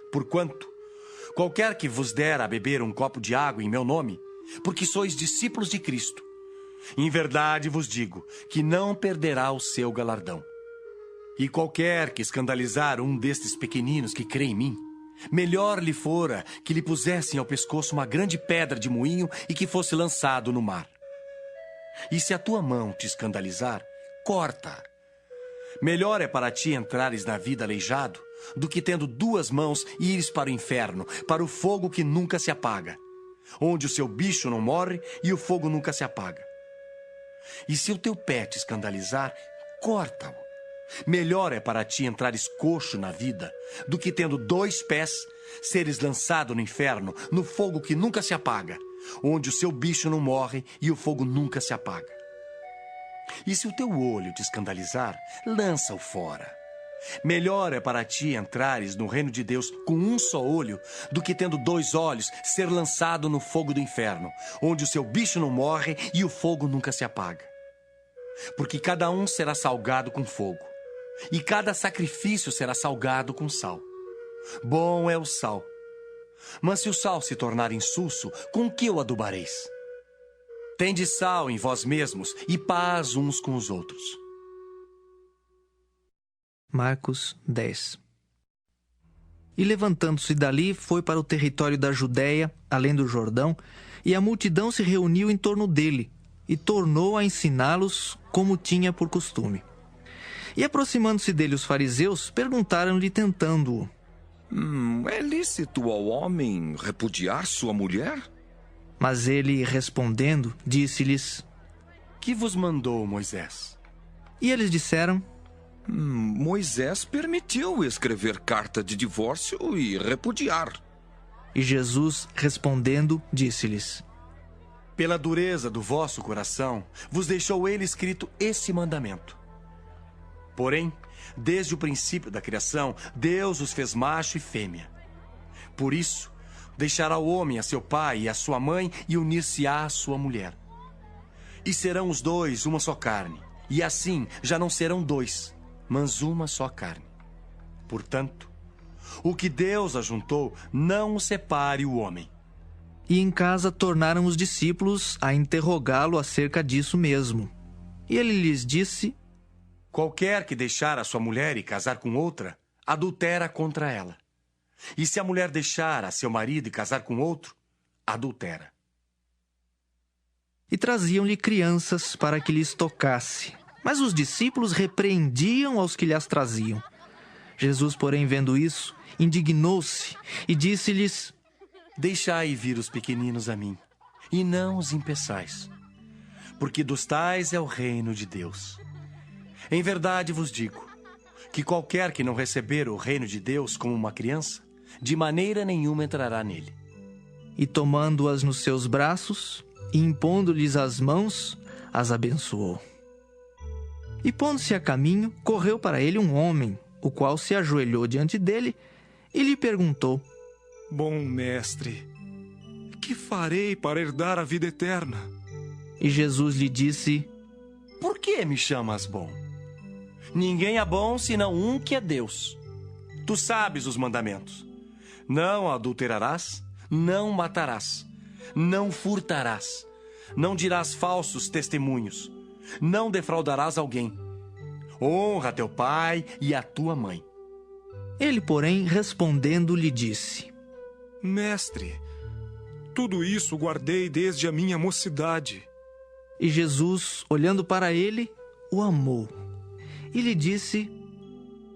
Porquanto, qualquer que vos der a beber um copo de água em meu nome, porque sois discípulos de Cristo, em verdade vos digo que não perderá o seu galardão. E qualquer que escandalizar um destes pequeninos que crê em mim, melhor lhe fora que lhe pusessem ao pescoço uma grande pedra de moinho e que fosse lançado no mar. E se a tua mão te escandalizar, corta. Melhor é para ti entrares na vida aleijado do que tendo 2 mãos ires para o inferno, para o fogo que nunca se apaga, onde o seu bicho não morre e o fogo nunca se apaga. E se o teu pé te escandalizar, corta-o. Melhor é para ti entrares coxo na vida do que tendo 2 pés, seres lançado no inferno, no fogo que nunca se apaga, onde o seu bicho não morre e o fogo nunca se apaga. E se o teu olho te escandalizar, lança-o fora. Melhor é para ti entrares no reino de Deus com um só olho, do que tendo 2 olhos, ser lançado no fogo do inferno, onde o seu bicho não morre e o fogo nunca se apaga. Porque cada um será salgado com fogo, e cada sacrifício será salgado com sal. Bom é o sal. Mas se o sal se tornar insulso, com que o adubareis? Tende sal em vós mesmos e paz uns com os outros. Marcos 10. E levantando-se dali, foi para o território da Judéia, além do Jordão, e a multidão se reuniu em torno dele, e tornou a ensiná-los como tinha por costume. E aproximando-se dele os fariseus, perguntaram-lhe, tentando-o: É lícito ao homem repudiar sua mulher? Mas ele, respondendo, disse-lhes: Que vos mandou Moisés? E eles disseram: Moisés permitiu escrever carta de divórcio e repudiar. E Jesus, respondendo, disse-lhes: Pela dureza do vosso coração, vos deixou ele escrito esse mandamento. Porém, desde o princípio da criação, Deus os fez macho e fêmea. Por isso, deixará o homem a seu pai e a sua mãe e unir-se-á à sua mulher. E serão os 2 uma só carne. E assim já não serão 2, mas uma só carne. Portanto, o que Deus ajuntou, não o separe o homem. E em casa tornaram os discípulos a interrogá-lo acerca disso mesmo. E ele lhes disse: Qualquer que deixar a sua mulher e casar com outra, adultera contra ela. E se a mulher deixar a seu marido e casar com outro, adultera. E traziam-lhe crianças para que lhes tocasse. Mas os discípulos repreendiam aos que lhes traziam. Jesus, porém, vendo isso, indignou-se e disse-lhes: Deixai vir os pequeninos a mim, e não os impeçais, porque dos tais é o reino de Deus. Em verdade vos digo, que qualquer que não receber o reino de Deus como uma criança, de maneira nenhuma entrará nele. E tomando-as nos seus braços, e impondo-lhes as mãos, as abençoou. E pondo-se a caminho, correu para ele um homem, o qual se ajoelhou diante dele e lhe perguntou: Bom mestre, que farei para herdar a vida eterna? E Jesus lhe disse: Por que me chamas bom? Ninguém é bom senão um que é Deus. Tu sabes os mandamentos: não adulterarás, não matarás, não furtarás, não dirás falsos testemunhos, não defraudarás alguém. Honra teu pai e a tua mãe. Ele, porém, respondendo, lhe disse: Mestre, tudo isso guardei desde a minha mocidade. E Jesus, olhando para ele, o amou e lhe disse: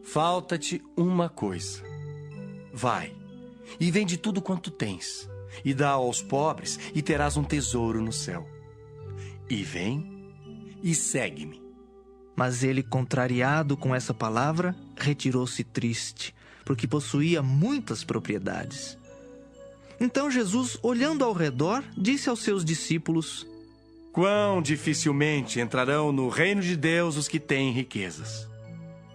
Falta-te uma coisa. Vai, e vende tudo quanto tens, e dá aos pobres, e terás um tesouro no céu. E vem e segue-me. Mas ele, contrariado com essa palavra, retirou-se triste, porque possuía muitas propriedades. Então Jesus, olhando ao redor, disse aos seus discípulos: Quão dificilmente entrarão no reino de Deus os que têm riquezas.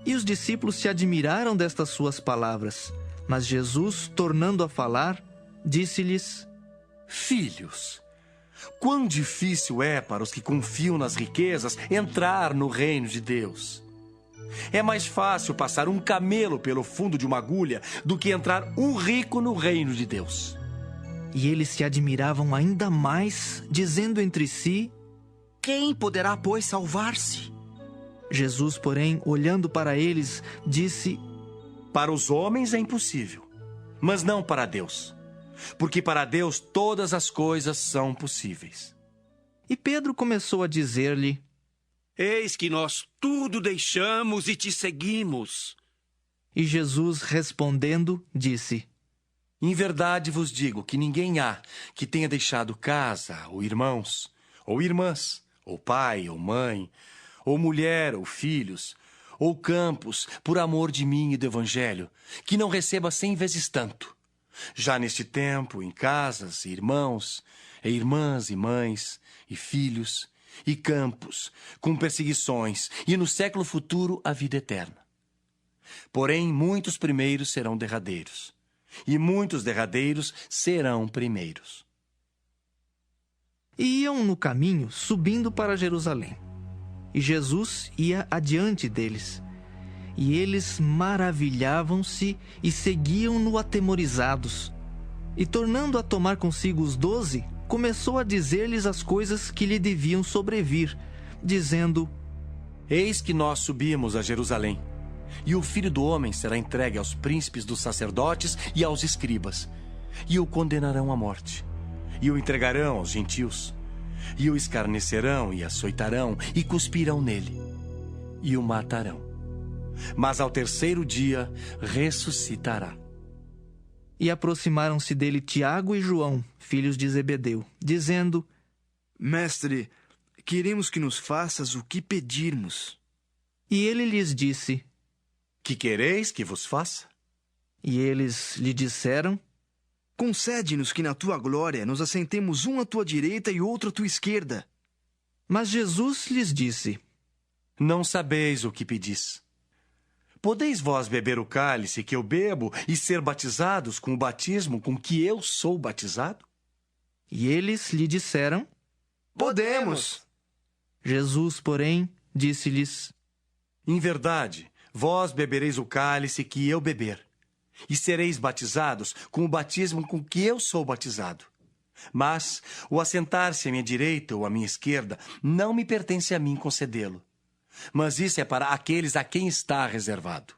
E os discípulos se admiraram destas suas palavras. Mas Jesus, tornando a falar, disse-lhes: Filhos, quão difícil é para os que confiam nas riquezas entrar no reino de Deus. É mais fácil passar um camelo pelo fundo de uma agulha do que entrar um rico no reino de Deus. E eles se admiravam ainda mais, dizendo entre si: Quem poderá, pois, salvar-se? Jesus, porém, olhando para eles, disse: Para os homens é impossível, mas não para Deus, porque para Deus todas as coisas são possíveis. E Pedro começou a dizer-lhe: Eis que nós tudo deixamos e te seguimos. E Jesus, respondendo, disse: Em verdade vos digo que ninguém há que tenha deixado casa, ou irmãos, ou irmãs, ou pai, ou mãe, ou mulher, ou filhos, ou campos, por amor de mim e do Evangelho, que não receba 100 vezes tanto. Já neste tempo, em casas, irmãos, e irmãs e mães, e filhos, e campos, com perseguições, e no século futuro a vida eterna. Porém, muitos primeiros serão derradeiros, e muitos derradeiros serão primeiros. E iam no caminho, subindo para Jerusalém. E Jesus ia adiante deles. E eles maravilhavam-se e seguiam-no atemorizados. E tornando a tomar consigo os 12, começou a dizer-lhes as coisas que lhe deviam sobrevir, dizendo: Eis que nós subimos a Jerusalém, e o Filho do Homem será entregue aos príncipes dos sacerdotes e aos escribas, e o condenarão à morte, e o entregarão aos gentios, e o escarnecerão e açoitarão, e cuspirão nele, e o matarão. Mas ao terceiro dia ressuscitará. E aproximaram-se dele Tiago e João, filhos de Zebedeu, dizendo: Mestre, queremos que nos faças o que pedirmos. E ele lhes disse: Que quereis que vos faça? E eles lhe disseram: Concede-nos que na tua glória nos assentemos um à tua direita e outro à tua esquerda. Mas Jesus lhes disse: Não sabeis o que pedis. Podeis vós beber o cálice que eu bebo e ser batizados com o batismo com que eu sou batizado? E eles lhe disseram: Podemos. Jesus, porém, disse-lhes: Em verdade, vós bebereis o cálice que eu beber, e sereis batizados com o batismo com que eu sou batizado. Mas o assentar-se à minha direita ou à minha esquerda não me pertence a mim concedê-lo. Mas isso é para aqueles a quem está reservado.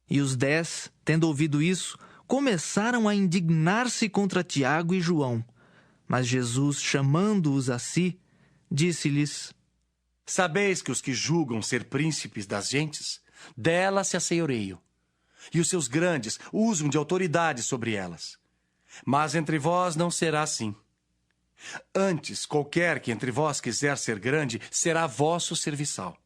E os 10, tendo ouvido isso, começaram a indignar-se contra Tiago e João. Mas Jesus, chamando-os a si, disse-lhes: Sabeis que os que julgam ser príncipes das gentes, delas se assenhoreiam, e os seus grandes usam de autoridade sobre elas. Mas entre vós não será assim. Antes, qualquer que entre vós quiser ser grande, será vosso serviçal.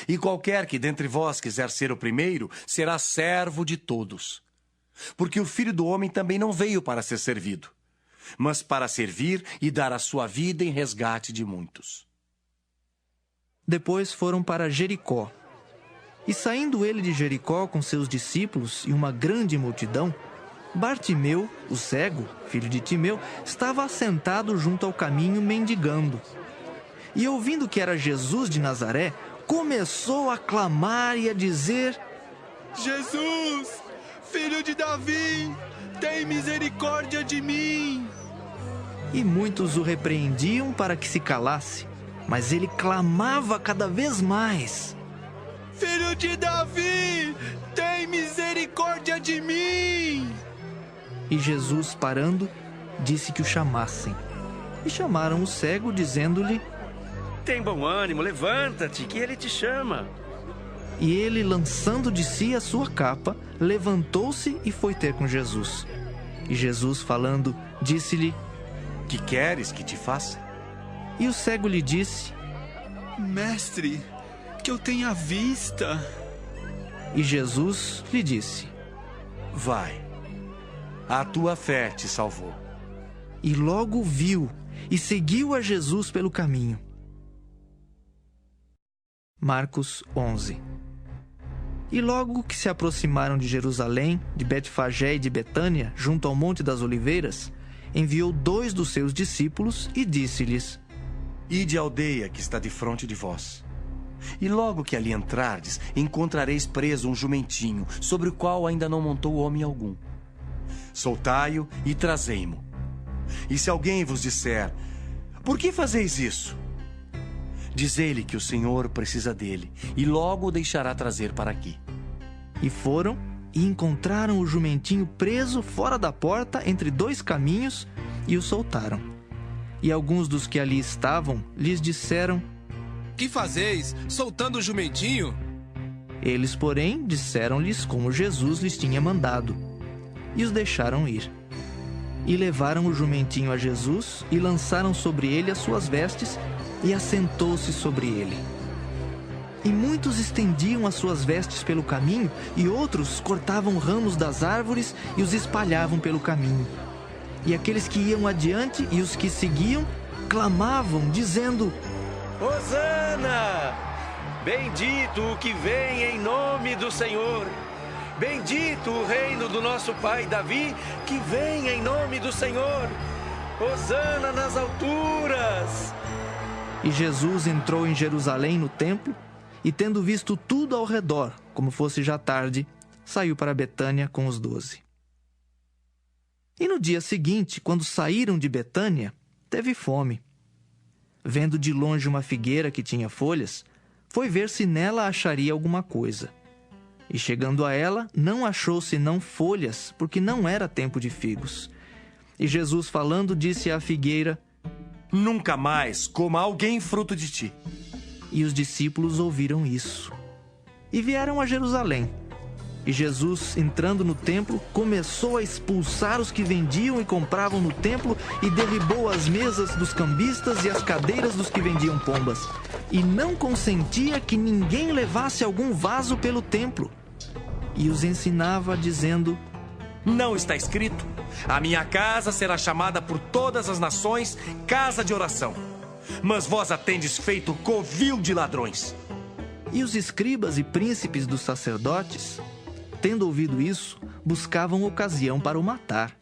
E qualquer que dentre vós quiser ser o primeiro, será servo de todos. Porque o Filho do Homem também não veio para ser servido, mas para servir e dar a sua vida em resgate de muitos. Depois foram para Jericó. E saindo ele de Jericó com seus discípulos e uma grande multidão, Bartimeu, o cego, filho de Timeu, estava assentado junto ao caminho mendigando. E ouvindo que era Jesus de Nazaré, começou a clamar e a dizer: Jesus, filho de Davi, tem misericórdia de mim. E muitos o repreendiam para que se calasse, mas ele clamava cada vez mais: Filho de Davi, tem misericórdia de mim. E Jesus, parando, disse que o chamassem. E chamaram o cego, dizendo-lhe: Tem bom ânimo, levanta-te, que ele te chama. E ele, lançando de si a sua capa, levantou-se e foi ter com Jesus. E Jesus, falando, disse-lhe: Que queres que te faça? E o cego lhe disse: Mestre, que eu tenha vista. E Jesus lhe disse: Vai, a tua fé te salvou. E logo viu e seguiu a Jesus pelo caminho. Marcos 11. E logo que se aproximaram de Jerusalém, de Betfagé e de Betânia, junto ao Monte das Oliveiras, enviou 2 dos seus discípulos e disse-lhes: Ide à aldeia que está defronte de vós. E logo que ali entrardes, encontrareis preso um jumentinho, sobre o qual ainda não montou homem algum. Soltai-o e trazei-mo. E se alguém vos disser: Por que fazeis isso? Dizei-lhe que o Senhor precisa dele, e logo o deixará trazer para aqui. E foram e encontraram o jumentinho preso fora da porta entre 2 caminhos e o soltaram. E alguns dos que ali estavam lhes disseram: Que fazeis, soltando o jumentinho? Eles, porém, disseram-lhes como Jesus lhes tinha mandado, e os deixaram ir. E levaram o jumentinho a Jesus e lançaram sobre ele as suas vestes, e assentou-se sobre ele. E muitos estendiam as suas vestes pelo caminho, e outros cortavam ramos das árvores e os espalhavam pelo caminho. E aqueles que iam adiante e os que seguiam clamavam, dizendo: Hosana! Bendito o que vem em nome do Senhor! Bendito o reino do nosso pai Davi, que vem em nome do Senhor! Hosana nas alturas! E Jesus entrou em Jerusalém no templo, e tendo visto tudo ao redor, como fosse já tarde, saiu para Betânia com os 12. E no dia seguinte, quando saíram de Betânia, teve fome. Vendo de longe uma figueira que tinha folhas, foi ver se nela acharia alguma coisa. E chegando a ela, não achou senão folhas, porque não era tempo de figos. E Jesus, falando, disse à figueira: Nunca mais coma alguém fruto de ti. E os discípulos ouviram isso. E vieram a Jerusalém. E Jesus, entrando no templo, começou a expulsar os que vendiam e compravam no templo e derribou as mesas dos cambistas e as cadeiras dos que vendiam pombas. E não consentia que ninguém levasse algum vaso pelo templo. E os ensinava, dizendo: Não está escrito: A minha casa será chamada por todas as nações casa de oração. Mas vós a tendes feito covil de ladrões. E os escribas e príncipes dos sacerdotes, tendo ouvido isso, buscavam ocasião para o matar,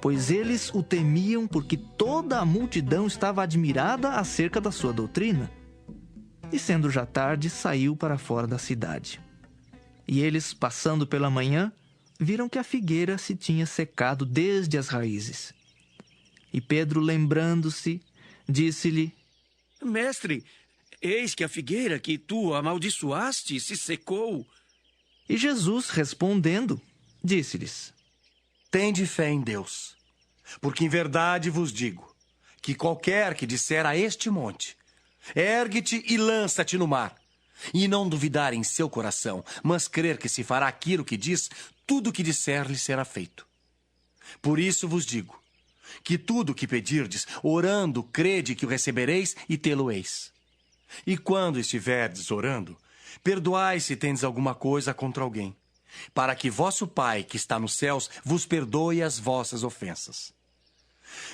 pois eles o temiam porque toda a multidão estava admirada acerca da sua doutrina. E sendo já tarde, saiu para fora da cidade. E eles, passando pela manhã, viram que a figueira se tinha secado desde as raízes. E Pedro, lembrando-se, disse-lhe: Mestre, eis que a figueira que tu amaldiçoaste se secou. E Jesus, respondendo, disse-lhes: Tende fé em Deus, porque em verdade vos digo, que qualquer que disser a este monte: Ergue-te e lança-te no mar, e não duvidar em seu coração, mas crer que se fará aquilo que diz, tudo o que disser lhe será feito. Por isso vos digo, que tudo o que pedirdes, orando, crede que o recebereis e tê-lo-eis. E quando estiverdes orando, perdoai se tendes alguma coisa contra alguém, para que vosso Pai, que está nos céus, vos perdoe as vossas ofensas.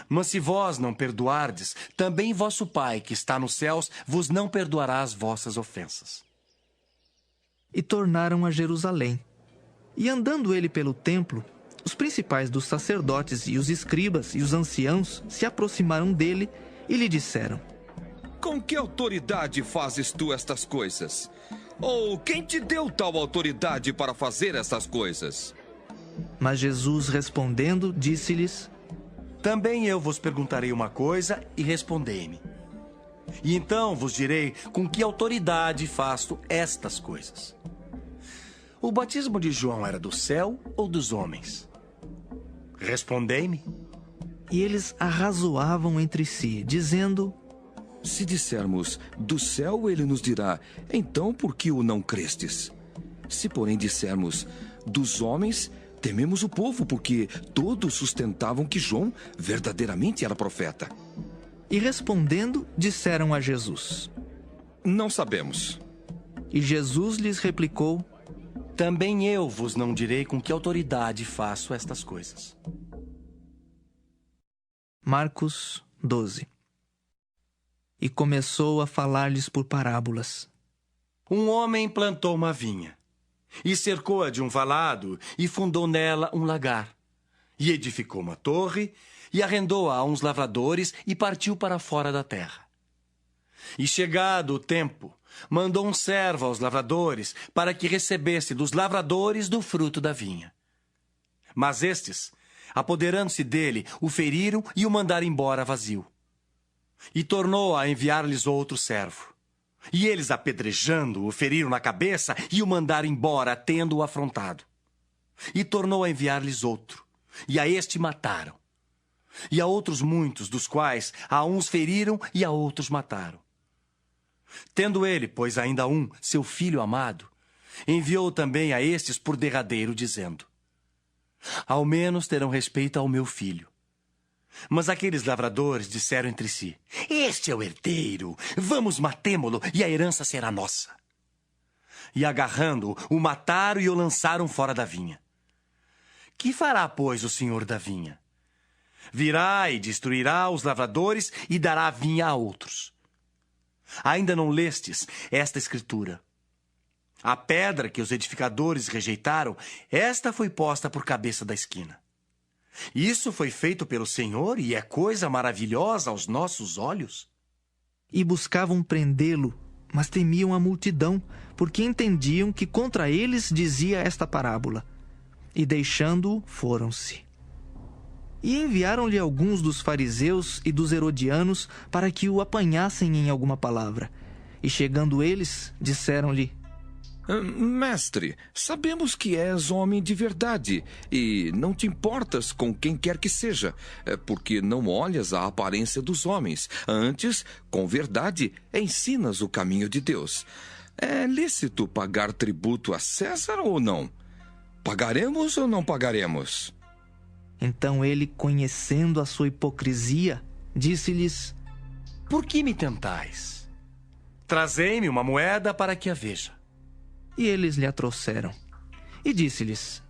Mas se vós não perdoardes, também vosso Pai, que está nos céus, vos não perdoará as vossas ofensas. E tornaram a Jerusalém. E andando ele pelo templo, os principais dos sacerdotes e os escribas e os anciãos se aproximaram dele e lhe disseram: Com que autoridade fazes tu estas coisas? Ou quem te deu tal autoridade para fazer essas coisas? Mas Jesus, respondendo, disse-lhes: Também eu vos perguntarei uma coisa e respondei-me. E então vos direi com que autoridade faço estas coisas. O batismo de João era do céu ou dos homens? Respondei-me. E eles arrazoavam entre si, dizendo: Se dissermos do céu, ele nos dirá, então por que o não crestes? Se porém dissermos dos homens, tememos o povo, porque todos sustentavam que João verdadeiramente era profeta. E respondendo, disseram a Jesus: Não sabemos. E Jesus lhes replicou: Também eu vos não direi com que autoridade faço estas coisas. Marcos 12. E começou a falar-lhes por parábolas. Um homem plantou uma vinha, e cercou-a de um valado, e fundou nela um lagar. E edificou uma torre, e arrendou-a a uns lavradores, e partiu para fora da terra. E chegado o tempo, mandou um servo aos lavradores, para que recebesse dos lavradores do fruto da vinha. Mas estes, apoderando-se dele, o feriram e o mandaram embora vazio. E tornou a enviar-lhes outro servo. E eles, apedrejando-o, o feriram na cabeça e o mandaram embora, tendo-o afrontado. E tornou a enviar-lhes outro, e a este mataram. E a outros muitos, dos quais a uns feriram e a outros mataram. Tendo ele, pois ainda um, seu filho amado, enviou também a estes por derradeiro, dizendo: Ao menos terão respeito ao meu filho. Mas aqueles lavradores disseram entre si: Este é o herdeiro, vamos matemo-lo e a herança será nossa. E agarrando-o, o mataram e o lançaram fora da vinha. Que fará, pois, o senhor da vinha? Virá e destruirá os lavradores e dará a vinha a outros. Ainda não lestes esta escritura? A pedra que os edificadores rejeitaram, esta foi posta por cabeça da esquina. Isso foi feito pelo Senhor e é coisa maravilhosa aos nossos olhos. E buscavam prendê-lo, mas temiam a multidão, porque entendiam que contra eles dizia esta parábola. E deixando-o, foram-se. E enviaram-lhe alguns dos fariseus e dos herodianos para que o apanhassem em alguma palavra. E chegando eles, disseram-lhe: Mestre, sabemos que és homem de verdade e não te importas com quem quer que seja, porque não olhas a aparência dos homens. Antes, com verdade, ensinas o caminho de Deus. É lícito pagar tributo a César ou não? Pagaremos ou não pagaremos? Então ele, conhecendo a sua hipocrisia, disse-lhes: Por que me tentais? Trazei-me uma moeda para que a veja. E eles lhe a trouxeram. E disse-lhes: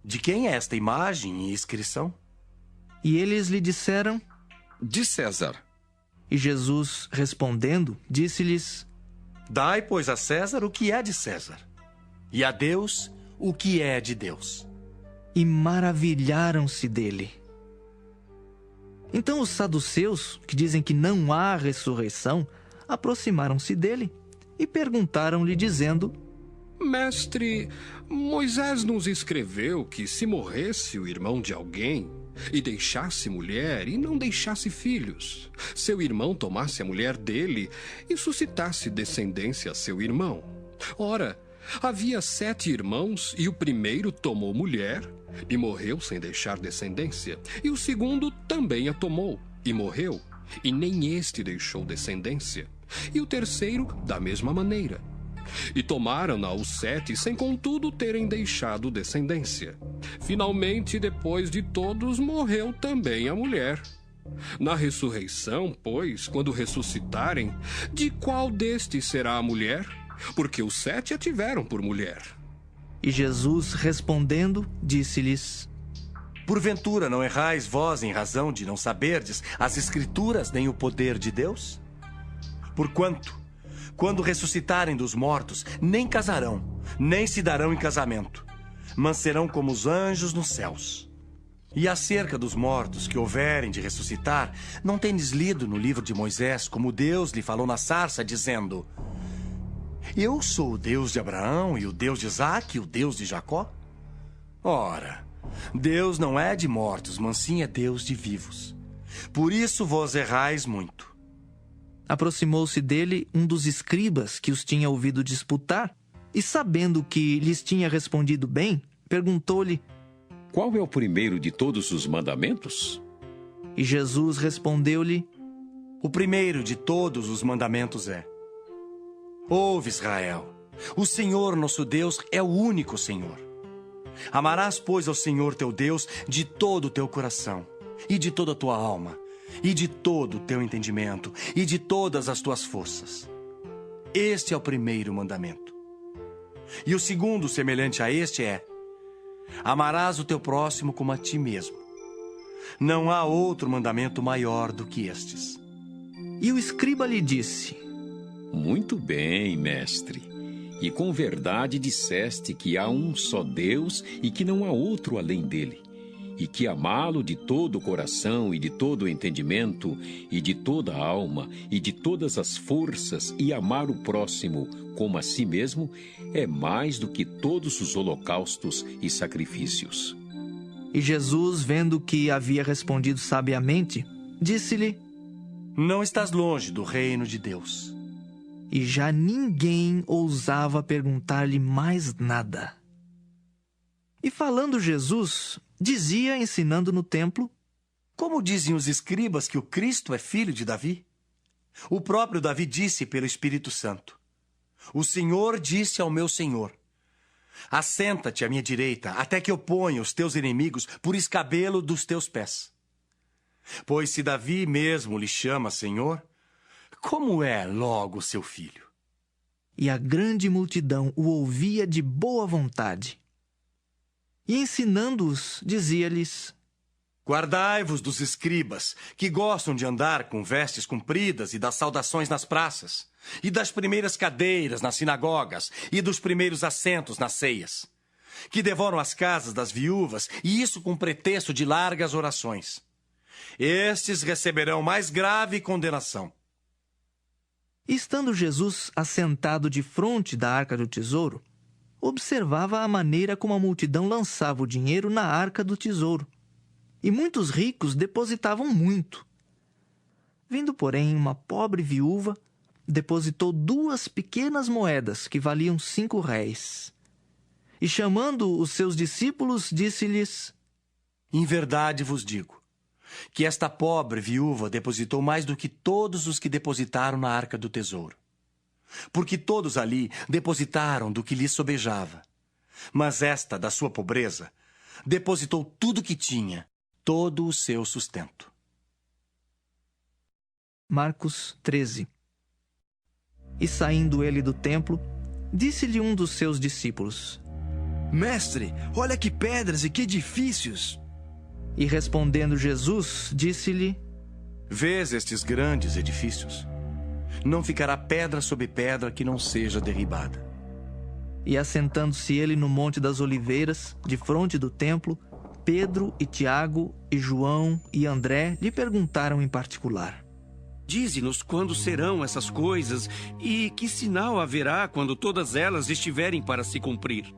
De quem é esta imagem e inscrição? E eles lhe disseram: De César. E Jesus, respondendo, disse-lhes: Dai, pois, a César o que é de César, e a Deus o que é de Deus. E maravilharam-se dele. Então os saduceus, que dizem que não há ressurreição, aproximaram-se dele e perguntaram-lhe, dizendo: Mestre, Moisés nos escreveu que se morresse o irmão de alguém e deixasse mulher e não deixasse filhos, seu irmão tomasse a mulher dele e suscitasse descendência a seu irmão. Ora, havia 7 irmãos e o primeiro tomou mulher e morreu sem deixar descendência, e o segundo também a tomou e morreu, e nem este deixou descendência, e o terceiro da mesma maneira. E tomaram-na os 7, sem contudo terem deixado descendência. Finalmente, depois de todos, morreu também a mulher. Na ressurreição, pois, quando ressuscitarem, de qual destes será a mulher? Porque os 7 a tiveram por mulher. E Jesus, respondendo, disse-lhes: Porventura não errais vós em razão de não saberdes as Escrituras nem o poder de Deus? Porquanto, quando ressuscitarem dos mortos, nem casarão, nem se darão em casamento, mas serão como os anjos nos céus. E acerca dos mortos que houverem de ressuscitar, não tendes lido no livro de Moisés como Deus lhe falou na sarça, dizendo: Eu sou o Deus de Abraão e o Deus de Isaque e o Deus de Jacó? Ora, Deus não é de mortos, mas sim é Deus de vivos. Por isso vós errais muito. Aproximou-se dele um dos escribas que os tinha ouvido disputar, e sabendo que lhes tinha respondido bem, perguntou-lhe: Qual é o primeiro de todos os mandamentos? E Jesus respondeu-lhe: O primeiro de todos os mandamentos é: Ouve, Israel, o Senhor nosso Deus é o único Senhor. Amarás, pois, ao Senhor teu Deus de todo o teu coração, e de toda a tua alma, e de todo o teu entendimento, e de todas as tuas forças. Este é o primeiro mandamento. E o segundo, semelhante a este, é: Amarás o teu próximo como a ti mesmo. Não há outro mandamento maior do que estes. E o escriba lhe disse: Muito bem, mestre. E com verdade disseste que há um só Deus e que não há outro além dele. E que amá-lo de todo o coração e de todo o entendimento e de toda a alma e de todas as forças e amar o próximo como a si mesmo é mais do que todos os holocaustos e sacrifícios. E Jesus, vendo que havia respondido sabiamente, disse-lhe: Não estás longe do reino de Deus. E já ninguém ousava perguntar-lhe mais nada. E falando Jesus, dizia, ensinando no templo: Como dizem os escribas que o Cristo é filho de Davi? O próprio Davi disse pelo Espírito Santo: O Senhor disse ao meu Senhor: Assenta-te à minha direita, até que eu ponha os teus inimigos por escabelo dos teus pés. Pois se Davi mesmo lhe chama Senhor, como é logo seu filho? E a grande multidão o ouvia de boa vontade. E ensinando-os, dizia-lhes: Guardai-vos dos escribas, que gostam de andar com vestes compridas e das saudações nas praças, e das primeiras cadeiras nas sinagogas, e dos primeiros assentos nas ceias, que devoram as casas das viúvas, e isso com pretexto de largas orações. Estes receberão mais grave condenação. E estando Jesus assentado defronte da arca do tesouro, observava a maneira como a multidão lançava o dinheiro na arca do tesouro. E muitos ricos depositavam muito. Vindo, porém, uma pobre viúva, depositou 2 pequenas moedas que valiam 5 réis. E chamando os seus discípulos, disse-lhes: Em verdade vos digo, que esta pobre viúva depositou mais do que todos os que depositaram na arca do tesouro. Porque todos ali depositaram do que lhes sobejava. Mas esta, da sua pobreza, depositou tudo que tinha, todo o seu sustento. Marcos 13. E saindo ele do templo, disse-lhe um dos seus discípulos: Mestre, olha que pedras e que edifícios! E respondendo Jesus, disse-lhe: Vês estes grandes edifícios? Não ficará pedra sobre pedra que não seja derribada. E assentando-se ele no Monte das Oliveiras, defronte do templo, Pedro e Tiago e João e André lhe perguntaram em particular: Dize-nos quando serão essas coisas e que sinal haverá quando todas elas estiverem para se cumprir.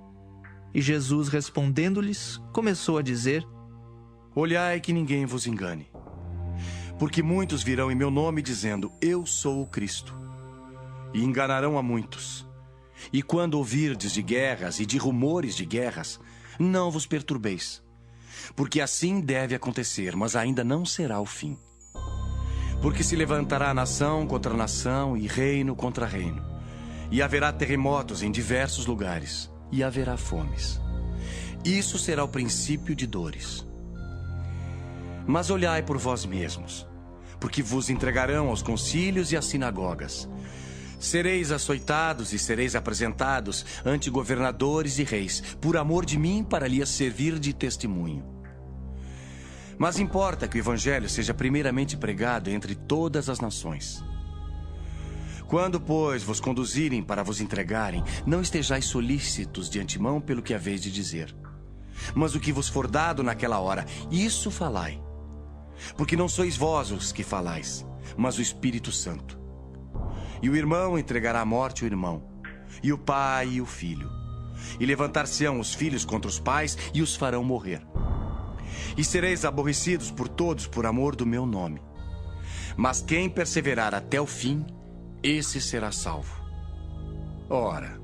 E Jesus, respondendo-lhes, começou a dizer: Olhai que ninguém vos engane. Porque muitos virão em meu nome dizendo: Eu sou o Cristo. E enganarão a muitos. E quando ouvirdes de guerras e de rumores de guerras, não vos perturbeis. Porque assim deve acontecer, mas ainda não será o fim. Porque se levantará nação contra nação e reino contra reino. E haverá terremotos em diversos lugares. E haverá fomes. Isso será o princípio de dores. Mas olhai por vós mesmos, porque vos entregarão aos concílios e às sinagogas. Sereis açoitados e sereis apresentados ante governadores e reis, por amor de mim, para lhes servir de testemunho. Mas importa que o evangelho seja primeiramente pregado entre todas as nações. Quando, pois, vos conduzirem para vos entregarem, não estejais solícitos de antemão pelo que haveis de dizer. Mas o que vos for dado naquela hora, isso falai. Porque não sois vós os que falais, mas o Espírito Santo. E o irmão entregará à morte o irmão, e o pai e o filho. E levantar-se-ão os filhos contra os pais e os farão morrer. E sereis aborrecidos por todos por amor do meu nome. Mas quem perseverar até o fim, esse será salvo. Ora,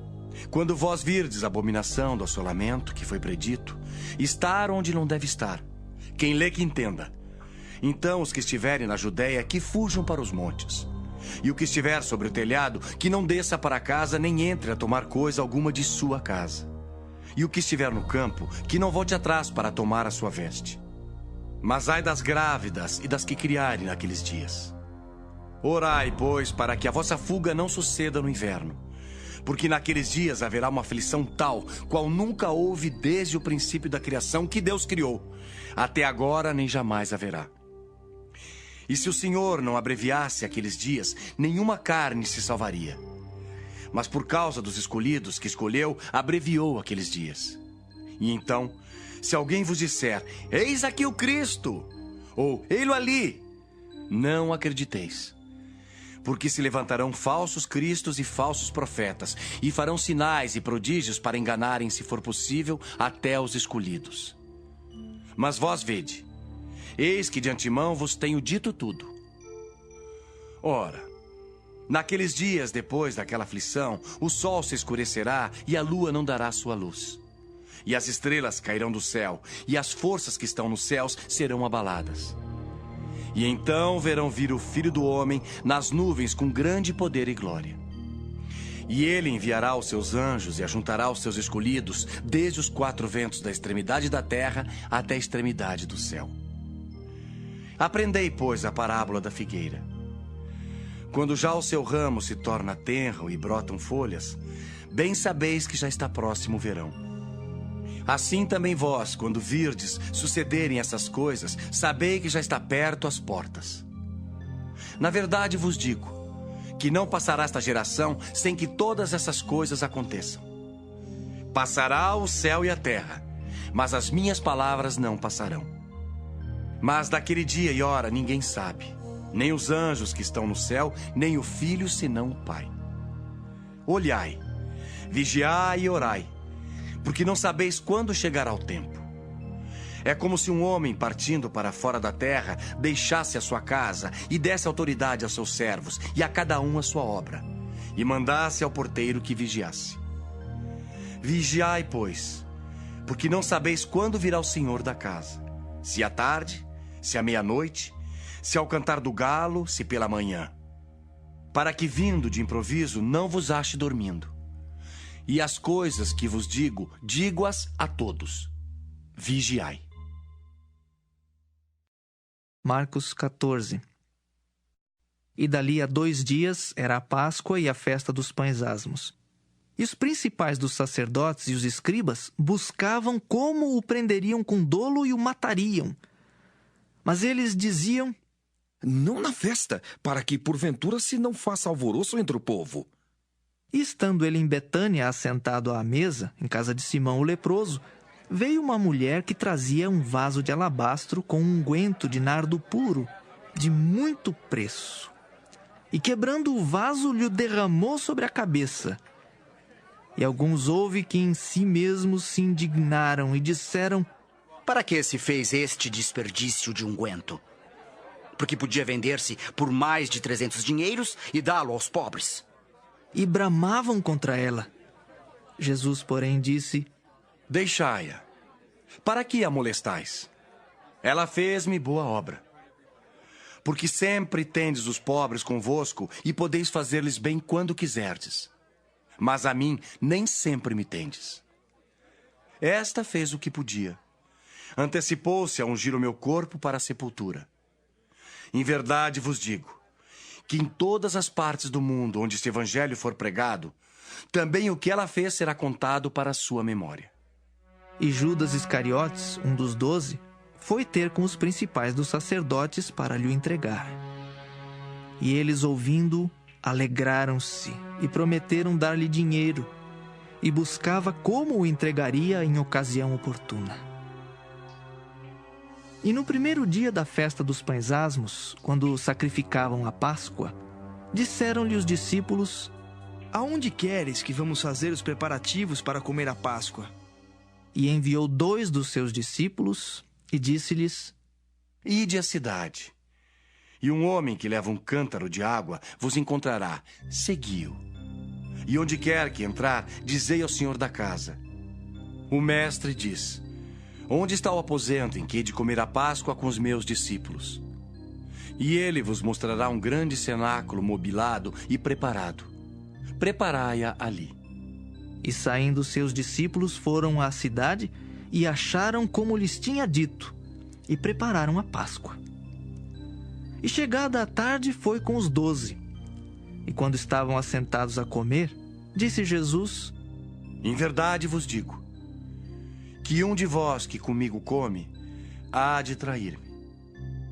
quando vós virdes a abominação do assolamento que foi predito, estar onde não deve estar. Quem lê que entenda. Então os que estiverem na Judéia que fujam para os montes. E o que estiver sobre o telhado, que não desça para casa nem entre a tomar coisa alguma de sua casa. E o que estiver no campo, que não volte atrás para tomar a sua veste. Mas ai das grávidas e das que criarem naqueles dias. Orai, pois, para que a vossa fuga não suceda no inverno. Porque naqueles dias haverá uma aflição tal, qual nunca houve desde o princípio da criação que Deus criou. Até agora nem jamais haverá. E se o Senhor não abreviasse aqueles dias, nenhuma carne se salvaria. Mas por causa dos escolhidos que escolheu, abreviou aqueles dias. E então, se alguém vos disser, eis aqui o Cristo, ou ei-lo ali, não acrediteis. Porque se levantarão falsos cristos e falsos profetas, e farão sinais e prodígios para enganarem, se for possível, até os escolhidos. Mas vós vede, eis que de antemão vos tenho dito tudo. Ora, naqueles dias depois daquela aflição, o sol se escurecerá e a lua não dará sua luz. E as estrelas cairão do céu, e as forças que estão nos céus serão abaladas. E então verão vir o Filho do Homem nas nuvens com grande poder e glória. E ele enviará os seus anjos e ajuntará os seus escolhidos desde os quatro ventos da extremidade da terra até a extremidade do céu. Aprendei, pois, a parábola da figueira. Quando já o seu ramo se torna tenro e brotam folhas, bem sabeis que já está próximo o verão. Assim também vós, quando virdes sucederem essas coisas, sabei que já está perto as portas. Na verdade vos digo, que não passará esta geração sem que todas essas coisas aconteçam. Passará o céu e a terra, mas as minhas palavras não passarão. Mas daquele dia e hora ninguém sabe, nem os anjos que estão no céu, nem o Filho, senão o Pai. Olhai, vigiai e orai, porque não sabeis quando chegará o tempo. É como se um homem partindo para fora da terra deixasse a sua casa e desse autoridade aos seus servos e a cada um a sua obra, e mandasse ao porteiro que vigiasse. Vigiai, pois, porque não sabeis quando virá o Senhor da casa, se à tarde, se à meia-noite, se ao cantar do galo, se pela manhã, para que vindo de improviso não vos ache dormindo. E as coisas que vos digo, digo-as a todos. Vigiai. Marcos 14. E dali a 2 dias era a Páscoa e a festa dos pães asmos. E os principais dos sacerdotes e os escribas buscavam como o prenderiam com dolo e o matariam. Mas eles diziam: não na festa, para que porventura se não faça alvoroço entre o povo. E estando ele em Betânia, assentado à mesa, em casa de Simão o leproso, veio uma mulher que trazia um vaso de alabastro com um unguento de nardo puro, de muito preço. E quebrando o vaso, lhe o derramou sobre a cabeça. E alguns houve que em si mesmos se indignaram e disseram: para que se fez este desperdício de unguento? Porque podia vender-se por mais de 300 dinheiros e dá-lo aos pobres. E bramavam contra ela. Jesus, porém, disse: deixai-a. Para que a molestais? Ela fez-me boa obra. Porque sempre tendes os pobres convosco e podeis fazer-lhes bem quando quiserdes. Mas a mim nem sempre me tendes. Esta fez o que podia. Antecipou-se a ungir o meu corpo para a sepultura. Em verdade vos digo, que em todas as partes do mundo onde este evangelho for pregado, também o que ela fez será contado para a sua memória. E Judas Iscariotes, um dos 12, foi ter com os principais dos sacerdotes para lhe entregar. E eles, ouvindo, alegraram-se e prometeram dar-lhe dinheiro, e buscava como o entregaria em ocasião oportuna. E no primeiro dia da festa dos pães asmos, quando sacrificavam a Páscoa, disseram-lhe os discípulos: Aonde queres que vamos fazer os preparativos para comer a Páscoa? E enviou 2 dos seus discípulos e disse-lhes: Ide à cidade, e um homem que leva um cântaro de água vos encontrará. Segui-o. E onde quer que entrar, dizei ao senhor da casa: O mestre diz: Onde está o aposento em que hei de comer a Páscoa com os meus discípulos? E ele vos mostrará um grande cenáculo mobilado e preparado. Preparai-a ali. E saindo seus discípulos foram à cidade e acharam como lhes tinha dito, e prepararam a Páscoa. E chegada a tarde foi com os 12. E quando estavam assentados a comer, disse Jesus: Em verdade vos digo, que um de vós que comigo come, há de trair-me.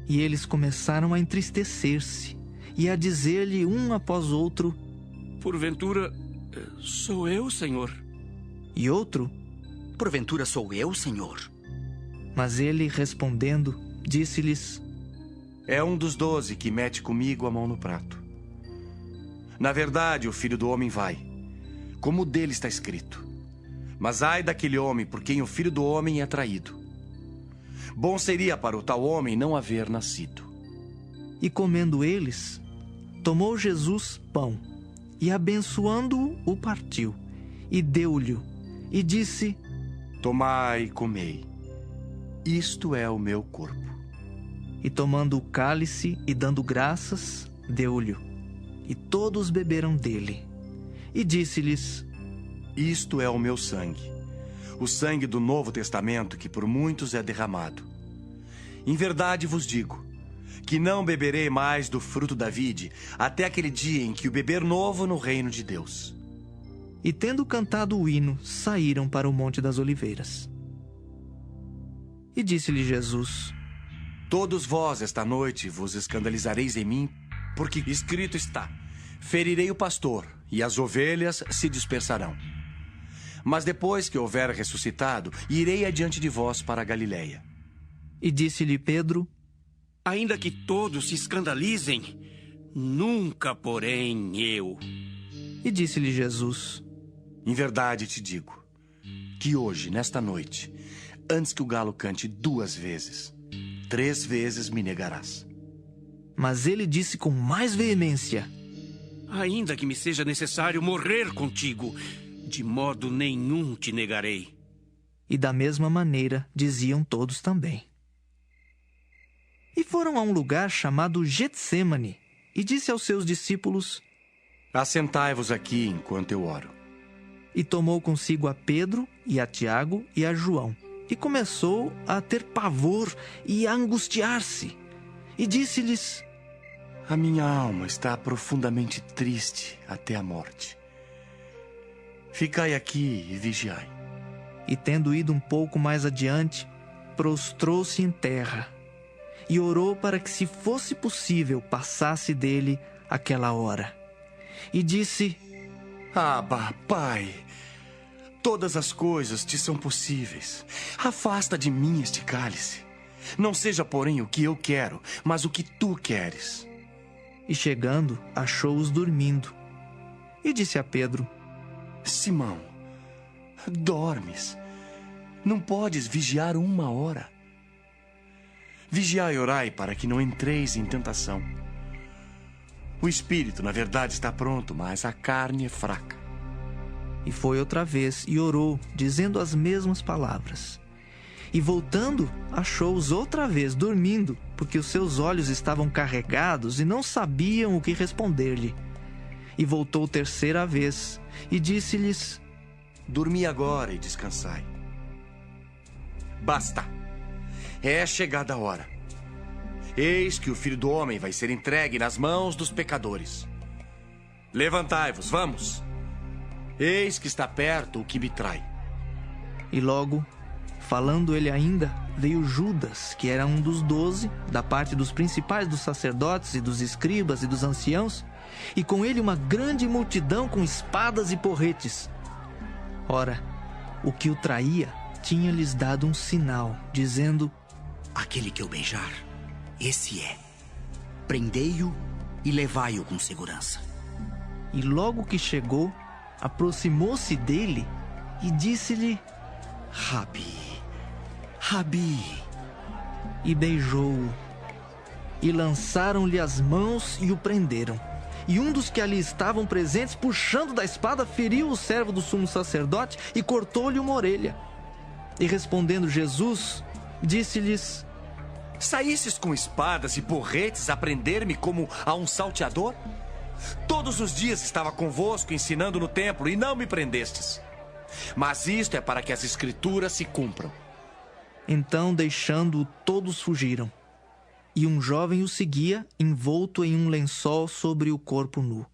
E eles começaram a entristecer-se, e a dizer-lhe um após outro: Porventura, sou eu, Senhor? E outro: Porventura sou eu, Senhor? Mas ele, respondendo, disse-lhes: É um dos 12 que mete comigo a mão no prato. Na verdade, o Filho do Homem vai, como dele está escrito. Mas ai daquele homem por quem o Filho do Homem é traído. Bom seria para o tal homem não haver nascido. E comendo eles, tomou Jesus pão, e abençoando-o, o partiu, e deu-lhe, e disse: Tomai e comei, isto é o meu corpo. E tomando o cálice e dando graças, deu-lhe, e todos beberam dele. E disse-lhes: Isto é o meu sangue, o sangue do Novo Testamento que por muitos é derramado. Em verdade vos digo, que não beberei mais do fruto da vide, até aquele dia em que o beber novo no reino de Deus. E tendo cantado o hino, saíram para o Monte das Oliveiras. E disse-lhe Jesus: Todos vós esta noite vos escandalizareis em mim, porque escrito está: Ferirei o pastor, e as ovelhas se dispersarão. Mas depois que houver ressuscitado, irei adiante de vós para a Galiléia. E disse-lhe Pedro: Ainda que todos se escandalizem, nunca, porém, eu. E disse-lhe Jesus: Em verdade te digo, que hoje, nesta noite, antes que o galo cante 2 vezes, 3 vezes me negarás. Mas ele disse com mais veemência: Ainda que me seja necessário morrer contigo, de modo nenhum te negarei. E da mesma maneira diziam todos também. E foram a um lugar chamado Getsêmani, e disse aos seus discípulos: Assentai-vos aqui enquanto eu oro. E tomou consigo a Pedro, e a Tiago, e a João, e começou a ter pavor e a angustiar-se. E disse-lhes: A minha alma está profundamente triste até a morte. Ficai aqui e vigiai. E tendo ido um pouco mais adiante, prostrou-se em terra, e orou para que, se fosse possível, passasse dele aquela hora. E disse: Abba, Pai, todas as coisas te são possíveis. Afasta de mim este cálice. Não seja, porém, o que eu quero, mas o que tu queres. E chegando, achou-os dormindo. E disse a Pedro: Simão, dormes? Não podes vigiar 1 hora? Vigiai e orai para que não entreis em tentação. O espírito, na verdade, está pronto, mas a carne é fraca. E foi outra vez e orou, dizendo as mesmas palavras. E voltando, achou-os outra vez dormindo, porque os seus olhos estavam carregados e não sabiam o que responder-lhe. E voltou 3ª vez e disse-lhes: Dormi agora e descansai. Basta! É chegada a hora. Eis que o Filho do Homem vai ser entregue nas mãos dos pecadores. Levantai-vos, vamos! Eis que está perto o que me trai. E logo, falando ele ainda, veio Judas, que era um dos 12, da parte dos principais dos sacerdotes e dos escribas e dos anciãos, e com ele uma grande multidão com espadas e porretes. Ora, o que o traía tinha-lhes dado um sinal, dizendo: aquele que eu beijar, esse é. Prendei-o e levai-o com segurança. E logo que chegou, aproximou-se dele e disse-lhe: Rabi, Rabi. E beijou-o. E lançaram-lhe as mãos e o prenderam. E um dos que ali estavam presentes, puxando da espada, feriu o servo do sumo sacerdote e cortou-lhe uma orelha. E respondendo Jesus, disse-lhes: saístes com espadas e porretes a prender-me como a um salteador? Todos os dias estava convosco ensinando no templo e não me prendestes. Mas isto é para que as escrituras se cumpram. Então, deixando-o, todos fugiram. E um jovem o seguia, envolto em um lençol sobre o corpo nu.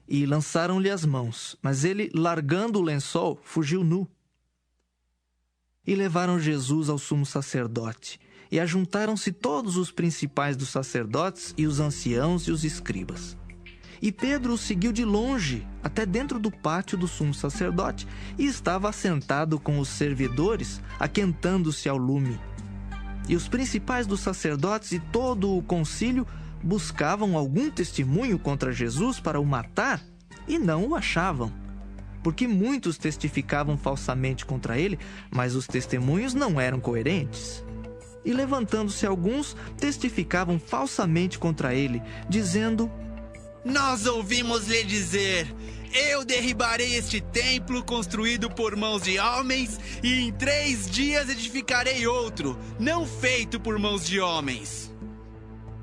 E lançaram-lhe as mãos, mas ele, largando o lençol, fugiu nu. E levaram Jesus ao sumo sacerdote. E ajuntaram-se todos os principais dos sacerdotes e os anciãos e os escribas. E Pedro o seguiu de longe, até dentro do pátio do sumo sacerdote, e estava assentado com os servidores, aquentando-se ao lume. E os principais dos sacerdotes e todo o concílio buscavam algum testemunho contra Jesus para o matar, e não o achavam. Porque muitos testificavam falsamente contra ele, mas os testemunhos não eram coerentes. E levantando-se alguns, testificavam falsamente contra ele, dizendo: nós ouvimos lhe dizer: eu derribarei este templo construído por mãos de homens, e em 3 dias edificarei outro, não feito por mãos de homens.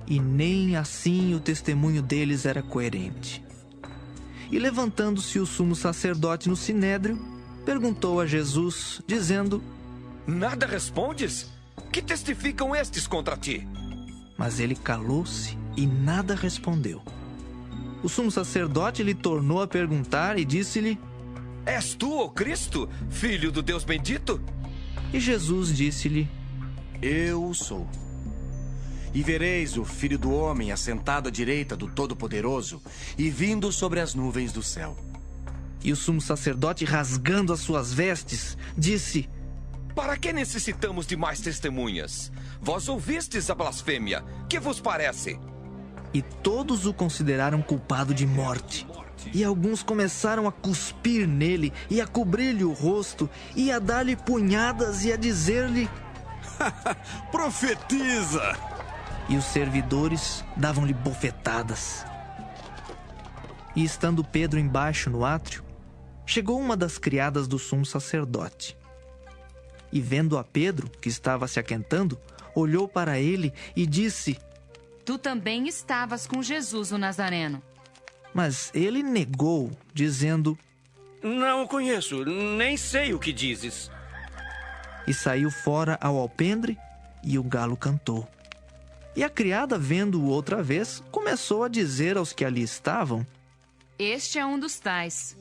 E nem assim o testemunho deles era coerente. E levantando-se o sumo sacerdote no sinédrio, perguntou a Jesus, dizendo: nada respondes? Que testificam estes contra ti? Mas ele calou-se e nada respondeu. O sumo sacerdote lhe tornou a perguntar e disse-lhe: és tu, o Cristo, filho do Deus bendito? E Jesus disse-lhe: eu sou. E vereis o Filho do Homem assentado à direita do Todo-Poderoso e vindo sobre as nuvens do céu. E o sumo sacerdote, rasgando as suas vestes, disse: para que necessitamos de mais testemunhas? Vós ouvistes a blasfêmia. Que vos parece? E todos o consideraram culpado de morte. E alguns começaram a cuspir nele, e a cobrir-lhe o rosto, e a dar-lhe punhadas, e a dizer-lhe: profetiza! E os servidores davam-lhe bofetadas. E estando Pedro embaixo no átrio, chegou uma das criadas do sumo sacerdote. E vendo a Pedro, que estava se aquentando, olhou para ele e disse: tu também estavas com Jesus, o Nazareno. Mas ele negou, dizendo: não o conheço, nem sei o que dizes. E saiu fora ao alpendre, e o galo cantou. E a criada, vendo-o outra vez, começou a dizer aos que ali estavam: este é um dos tais.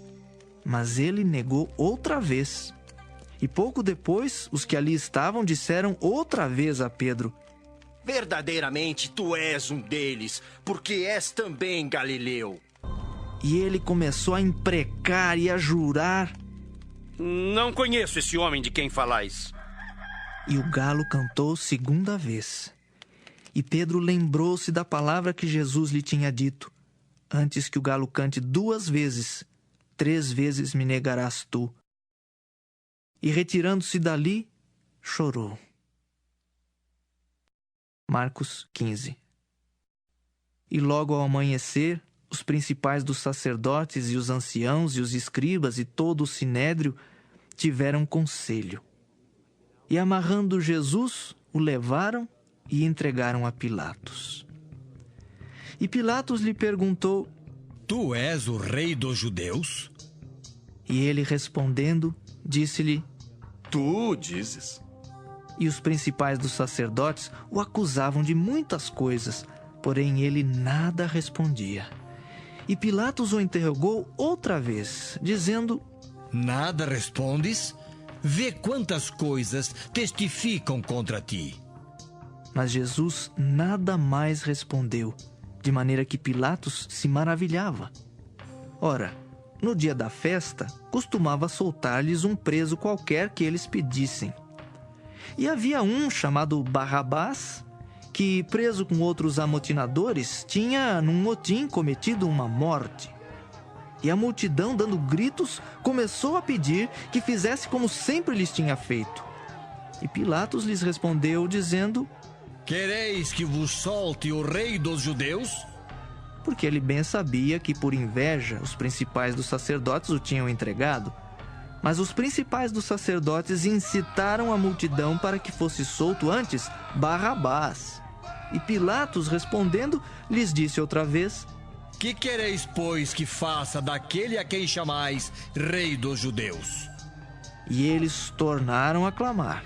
Mas ele negou outra vez. E pouco depois, os que ali estavam disseram outra vez a Pedro: verdadeiramente tu és um deles, porque és também galileu. E ele começou a imprecar e a jurar: não conheço esse homem de quem falais. E o galo cantou segunda vez. E Pedro lembrou-se da palavra que Jesus lhe tinha dito: antes que o galo cante 2 vezes, 3 vezes me negarás tu. E retirando-se dali, chorou. Marcos 15. E logo ao amanhecer, os principais dos sacerdotes e os anciãos e os escribas e todo o sinédrio tiveram conselho. E amarrando Jesus, o levaram e entregaram a Pilatos. E Pilatos lhe perguntou: tu és o rei dos judeus? E ele respondendo, disse-lhe: tu dizes. E os principais dos sacerdotes o acusavam de muitas coisas, porém ele nada respondia. E Pilatos o interrogou outra vez, dizendo: nada respondes? Vê quantas coisas testificam contra ti. Mas Jesus nada mais respondeu, de maneira que Pilatos se maravilhava. Ora, no dia da festa, costumava soltar-lhes um preso qualquer que eles pedissem. E havia um chamado Barrabás, que, preso com outros amotinadores, tinha, num motim, cometido uma morte. E a multidão, dando gritos, começou a pedir que fizesse como sempre lhes tinha feito. E Pilatos lhes respondeu, dizendo: Quereis que vos solte o rei dos judeus? Porque ele bem sabia que, por inveja, os principais dos sacerdotes o tinham entregado. Mas os principais dos sacerdotes incitaram a multidão para que fosse solto antes Barrabás. E Pilatos, respondendo, lhes disse outra vez: Que quereis, pois, que faça daquele a quem chamais rei dos judeus? E eles tornaram a clamar: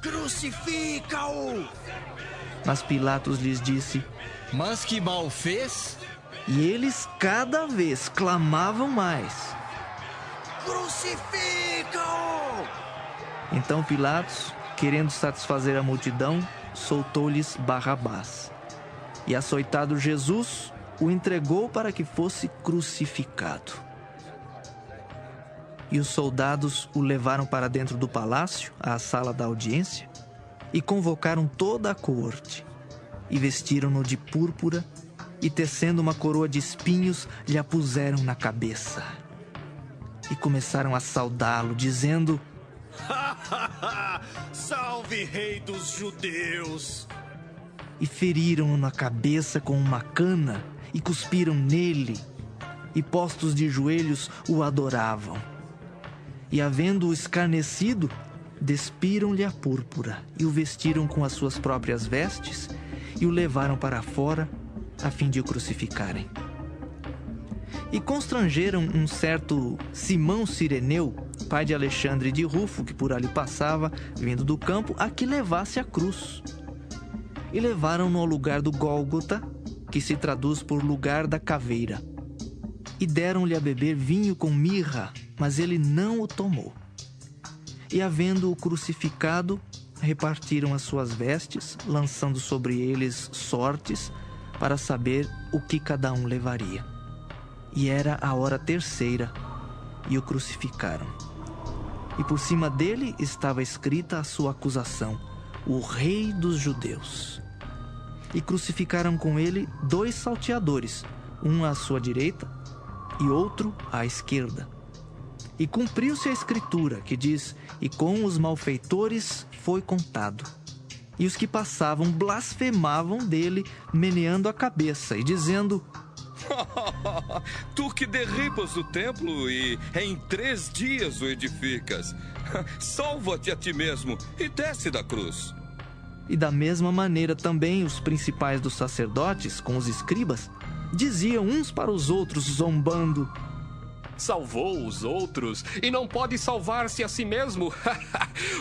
Crucifica-o! Mas Pilatos lhes disse: Mas que mal fez? E eles cada vez clamavam mais: Crucifica-o! Então Pilatos, querendo satisfazer a multidão, soltou-lhes Barrabás. E açoitado Jesus, o entregou para que fosse crucificado. E os soldados o levaram para dentro do palácio, à sala da audiência, e convocaram toda a corte, e vestiram-no de púrpura, e tecendo uma coroa de espinhos, lhe a puseram na cabeça. E começaram a saudá-lo, dizendo: Salve, rei dos judeus! E feriram-no na cabeça com uma cana, e cuspiram nele, e postos de joelhos o adoravam. E havendo-o escarnecido, despiram-lhe a púrpura, e o vestiram com as suas próprias vestes, e o levaram para fora, a fim de o crucificarem. E constrangeram um certo Simão Cireneu, pai de Alexandre de Rufo, que por ali passava, vindo do campo, a que levasse a cruz. E levaram-no ao lugar do Gólgota, que se traduz por lugar da caveira. E deram-lhe a beber vinho com mirra, mas ele não o tomou. E havendo-o crucificado, repartiram as suas vestes, lançando sobre eles sortes, para saber o que cada um levaria. E era a hora terceira, e o crucificaram. E por cima dele estava escrita a sua acusação: o Rei dos Judeus. E crucificaram com ele 2 salteadores, um à sua direita e outro à esquerda. E cumpriu-se a escritura, que diz: e com os malfeitores foi contado. E os que passavam blasfemavam dele, meneando a cabeça e dizendo: Tu que derribas o templo e em 3 dias o edificas, salva-te a ti mesmo e desce da cruz. E da mesma maneira também os principais dos sacerdotes, com os escribas, diziam uns para os outros, zombando: Salvou os outros e não pode salvar-se a si mesmo.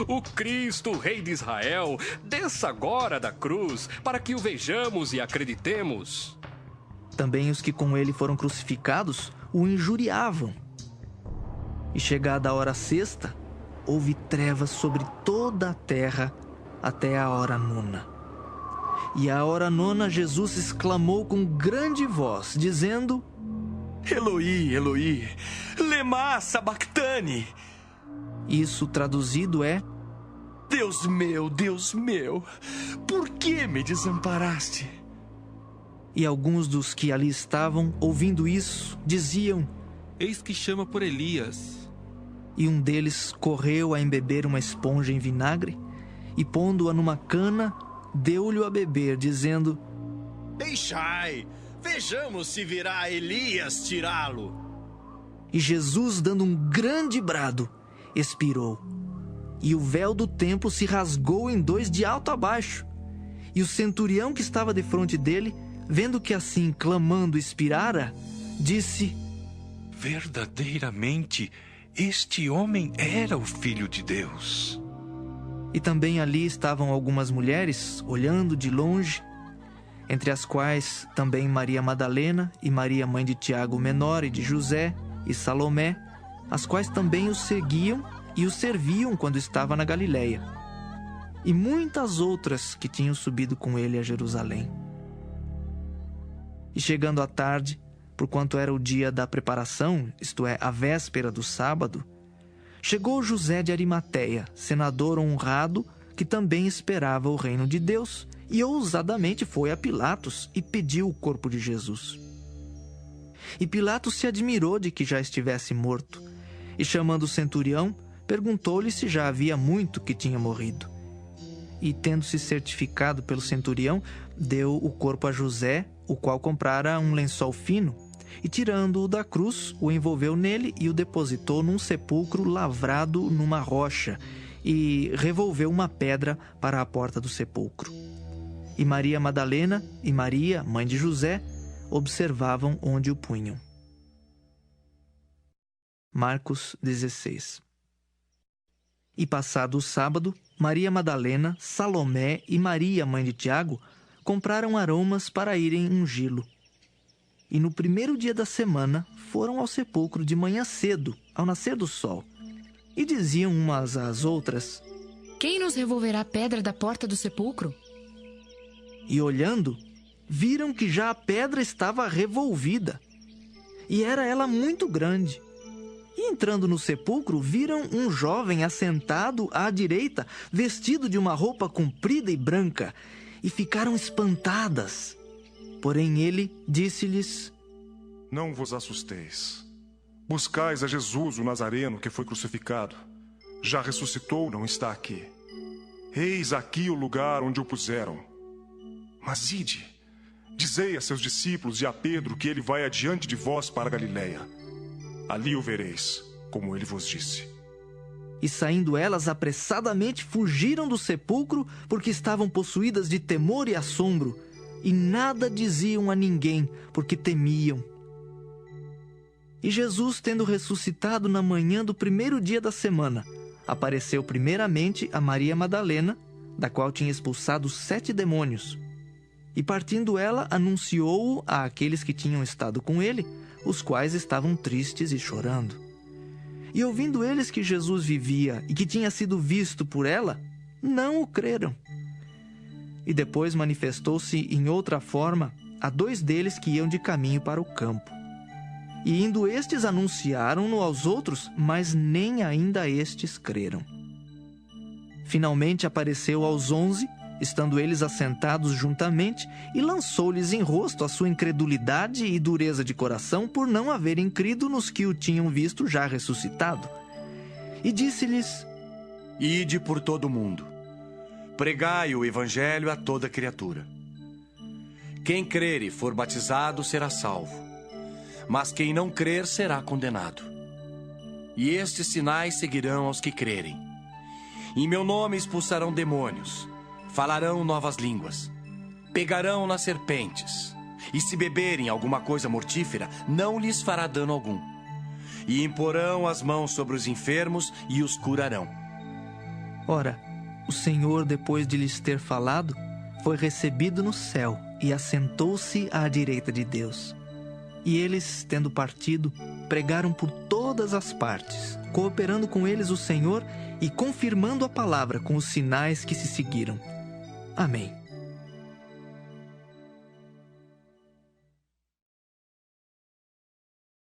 O Cristo, o Rei de Israel, desça agora da cruz para que o vejamos e acreditemos. Também os que com ele foram crucificados o injuriavam. E chegada a hora sexta, houve trevas sobre toda a terra até a hora 9. E à hora 9 Jesus exclamou com grande voz, dizendo: Eloi, Eloi, lema sabachthani. Isso traduzido é: Deus meu, por que me desamparaste? E alguns dos que ali estavam, ouvindo isso, diziam: Eis que chama por Elias. E um deles correu a embeber uma esponja em vinagre, e pondo-a numa cana, deu-lhe a beber, dizendo: Deixai, vejamos se virá Elias tirá-lo. E Jesus, dando um grande brado, expirou. E o véu do templo se rasgou em 2 de alto a baixo. E o centurião que estava defronte dele, vendo que assim, clamando, expirara, disse: Verdadeiramente, este homem era o Filho de Deus. E também ali estavam algumas mulheres, olhando de longe, entre as quais também Maria Madalena e Maria, mãe de Tiago o Menor e de José, e Salomé, as quais também os seguiam e o serviam quando estava na Galileia, e muitas outras que tinham subido com ele a Jerusalém. E chegando à tarde, porquanto era o dia da preparação, isto é, a véspera do sábado, chegou José de Arimateia, senador honrado, que também esperava o reino de Deus, e ousadamente foi a Pilatos e pediu o corpo de Jesus. E Pilatos se admirou de que já estivesse morto, e chamando o centurião, perguntou-lhe se já havia muito que tinha morrido. E, tendo-se certificado pelo centurião, deu o corpo a José, o qual comprara um lençol fino, e tirando-o da cruz, o envolveu nele e o depositou num sepulcro lavrado numa rocha, e revolveu uma pedra para a porta do sepulcro. E Maria Madalena e Maria, mãe de José, observavam onde o punham. Marcos 16. E passado o sábado, Maria Madalena, Salomé e Maria, mãe de Tiago, compraram aromas para irem ungí-lo. E no primeiro dia da semana foram ao sepulcro de manhã cedo, ao nascer do sol, e diziam umas às outras: Quem nos revolverá a pedra da porta do sepulcro? E olhando, viram que já a pedra estava revolvida, e era ela muito grande. E entrando no sepulcro, viram um jovem assentado à direita, vestido de uma roupa comprida e branca, e ficaram espantadas. Porém ele disse-lhes: Não vos assusteis. Buscais a Jesus, o Nazareno, que foi crucificado. Já ressuscitou, não está aqui. Eis aqui o lugar onde o puseram. Mas ide, dizei a seus discípulos e a Pedro que ele vai adiante de vós para a Galileia. Ali o vereis, como ele vos disse. E saindo elas apressadamente, fugiram do sepulcro, porque estavam possuídas de temor e assombro, e nada diziam a ninguém, porque temiam. E Jesus, tendo ressuscitado na manhã do primeiro dia da semana, apareceu primeiramente a Maria Madalena, da qual tinha expulsado 7 demônios. E partindo ela, anunciou-o a aqueles que tinham estado com ele, os quais estavam tristes e chorando. E ouvindo eles que Jesus vivia e que tinha sido visto por ela, não o creram. E depois manifestou-se em outra forma a 2 deles que iam de caminho para o campo. E indo estes, anunciaram-no aos outros, mas nem ainda estes creram. Finalmente apareceu aos 11, estando eles assentados juntamente, e lançou-lhes em rosto a sua incredulidade e dureza de coração por não haverem crido nos que o tinham visto já ressuscitado. E disse-lhes: Ide por todo o mundo, pregai o evangelho a toda criatura. Quem crer e for batizado será salvo, mas quem não crer será condenado. E estes sinais seguirão aos que crerem. Em meu nome expulsarão demônios, falarão novas línguas, pegarão nas serpentes, e se beberem alguma coisa mortífera, não lhes fará dano algum. E imporão as mãos sobre os enfermos e os curarão. Ora, o Senhor, depois de lhes ter falado, foi recebido no céu e assentou-se à direita de Deus. E eles, tendo partido, pregaram por todas as partes, cooperando com eles o Senhor e confirmando a palavra com os sinais que se seguiram. Amém.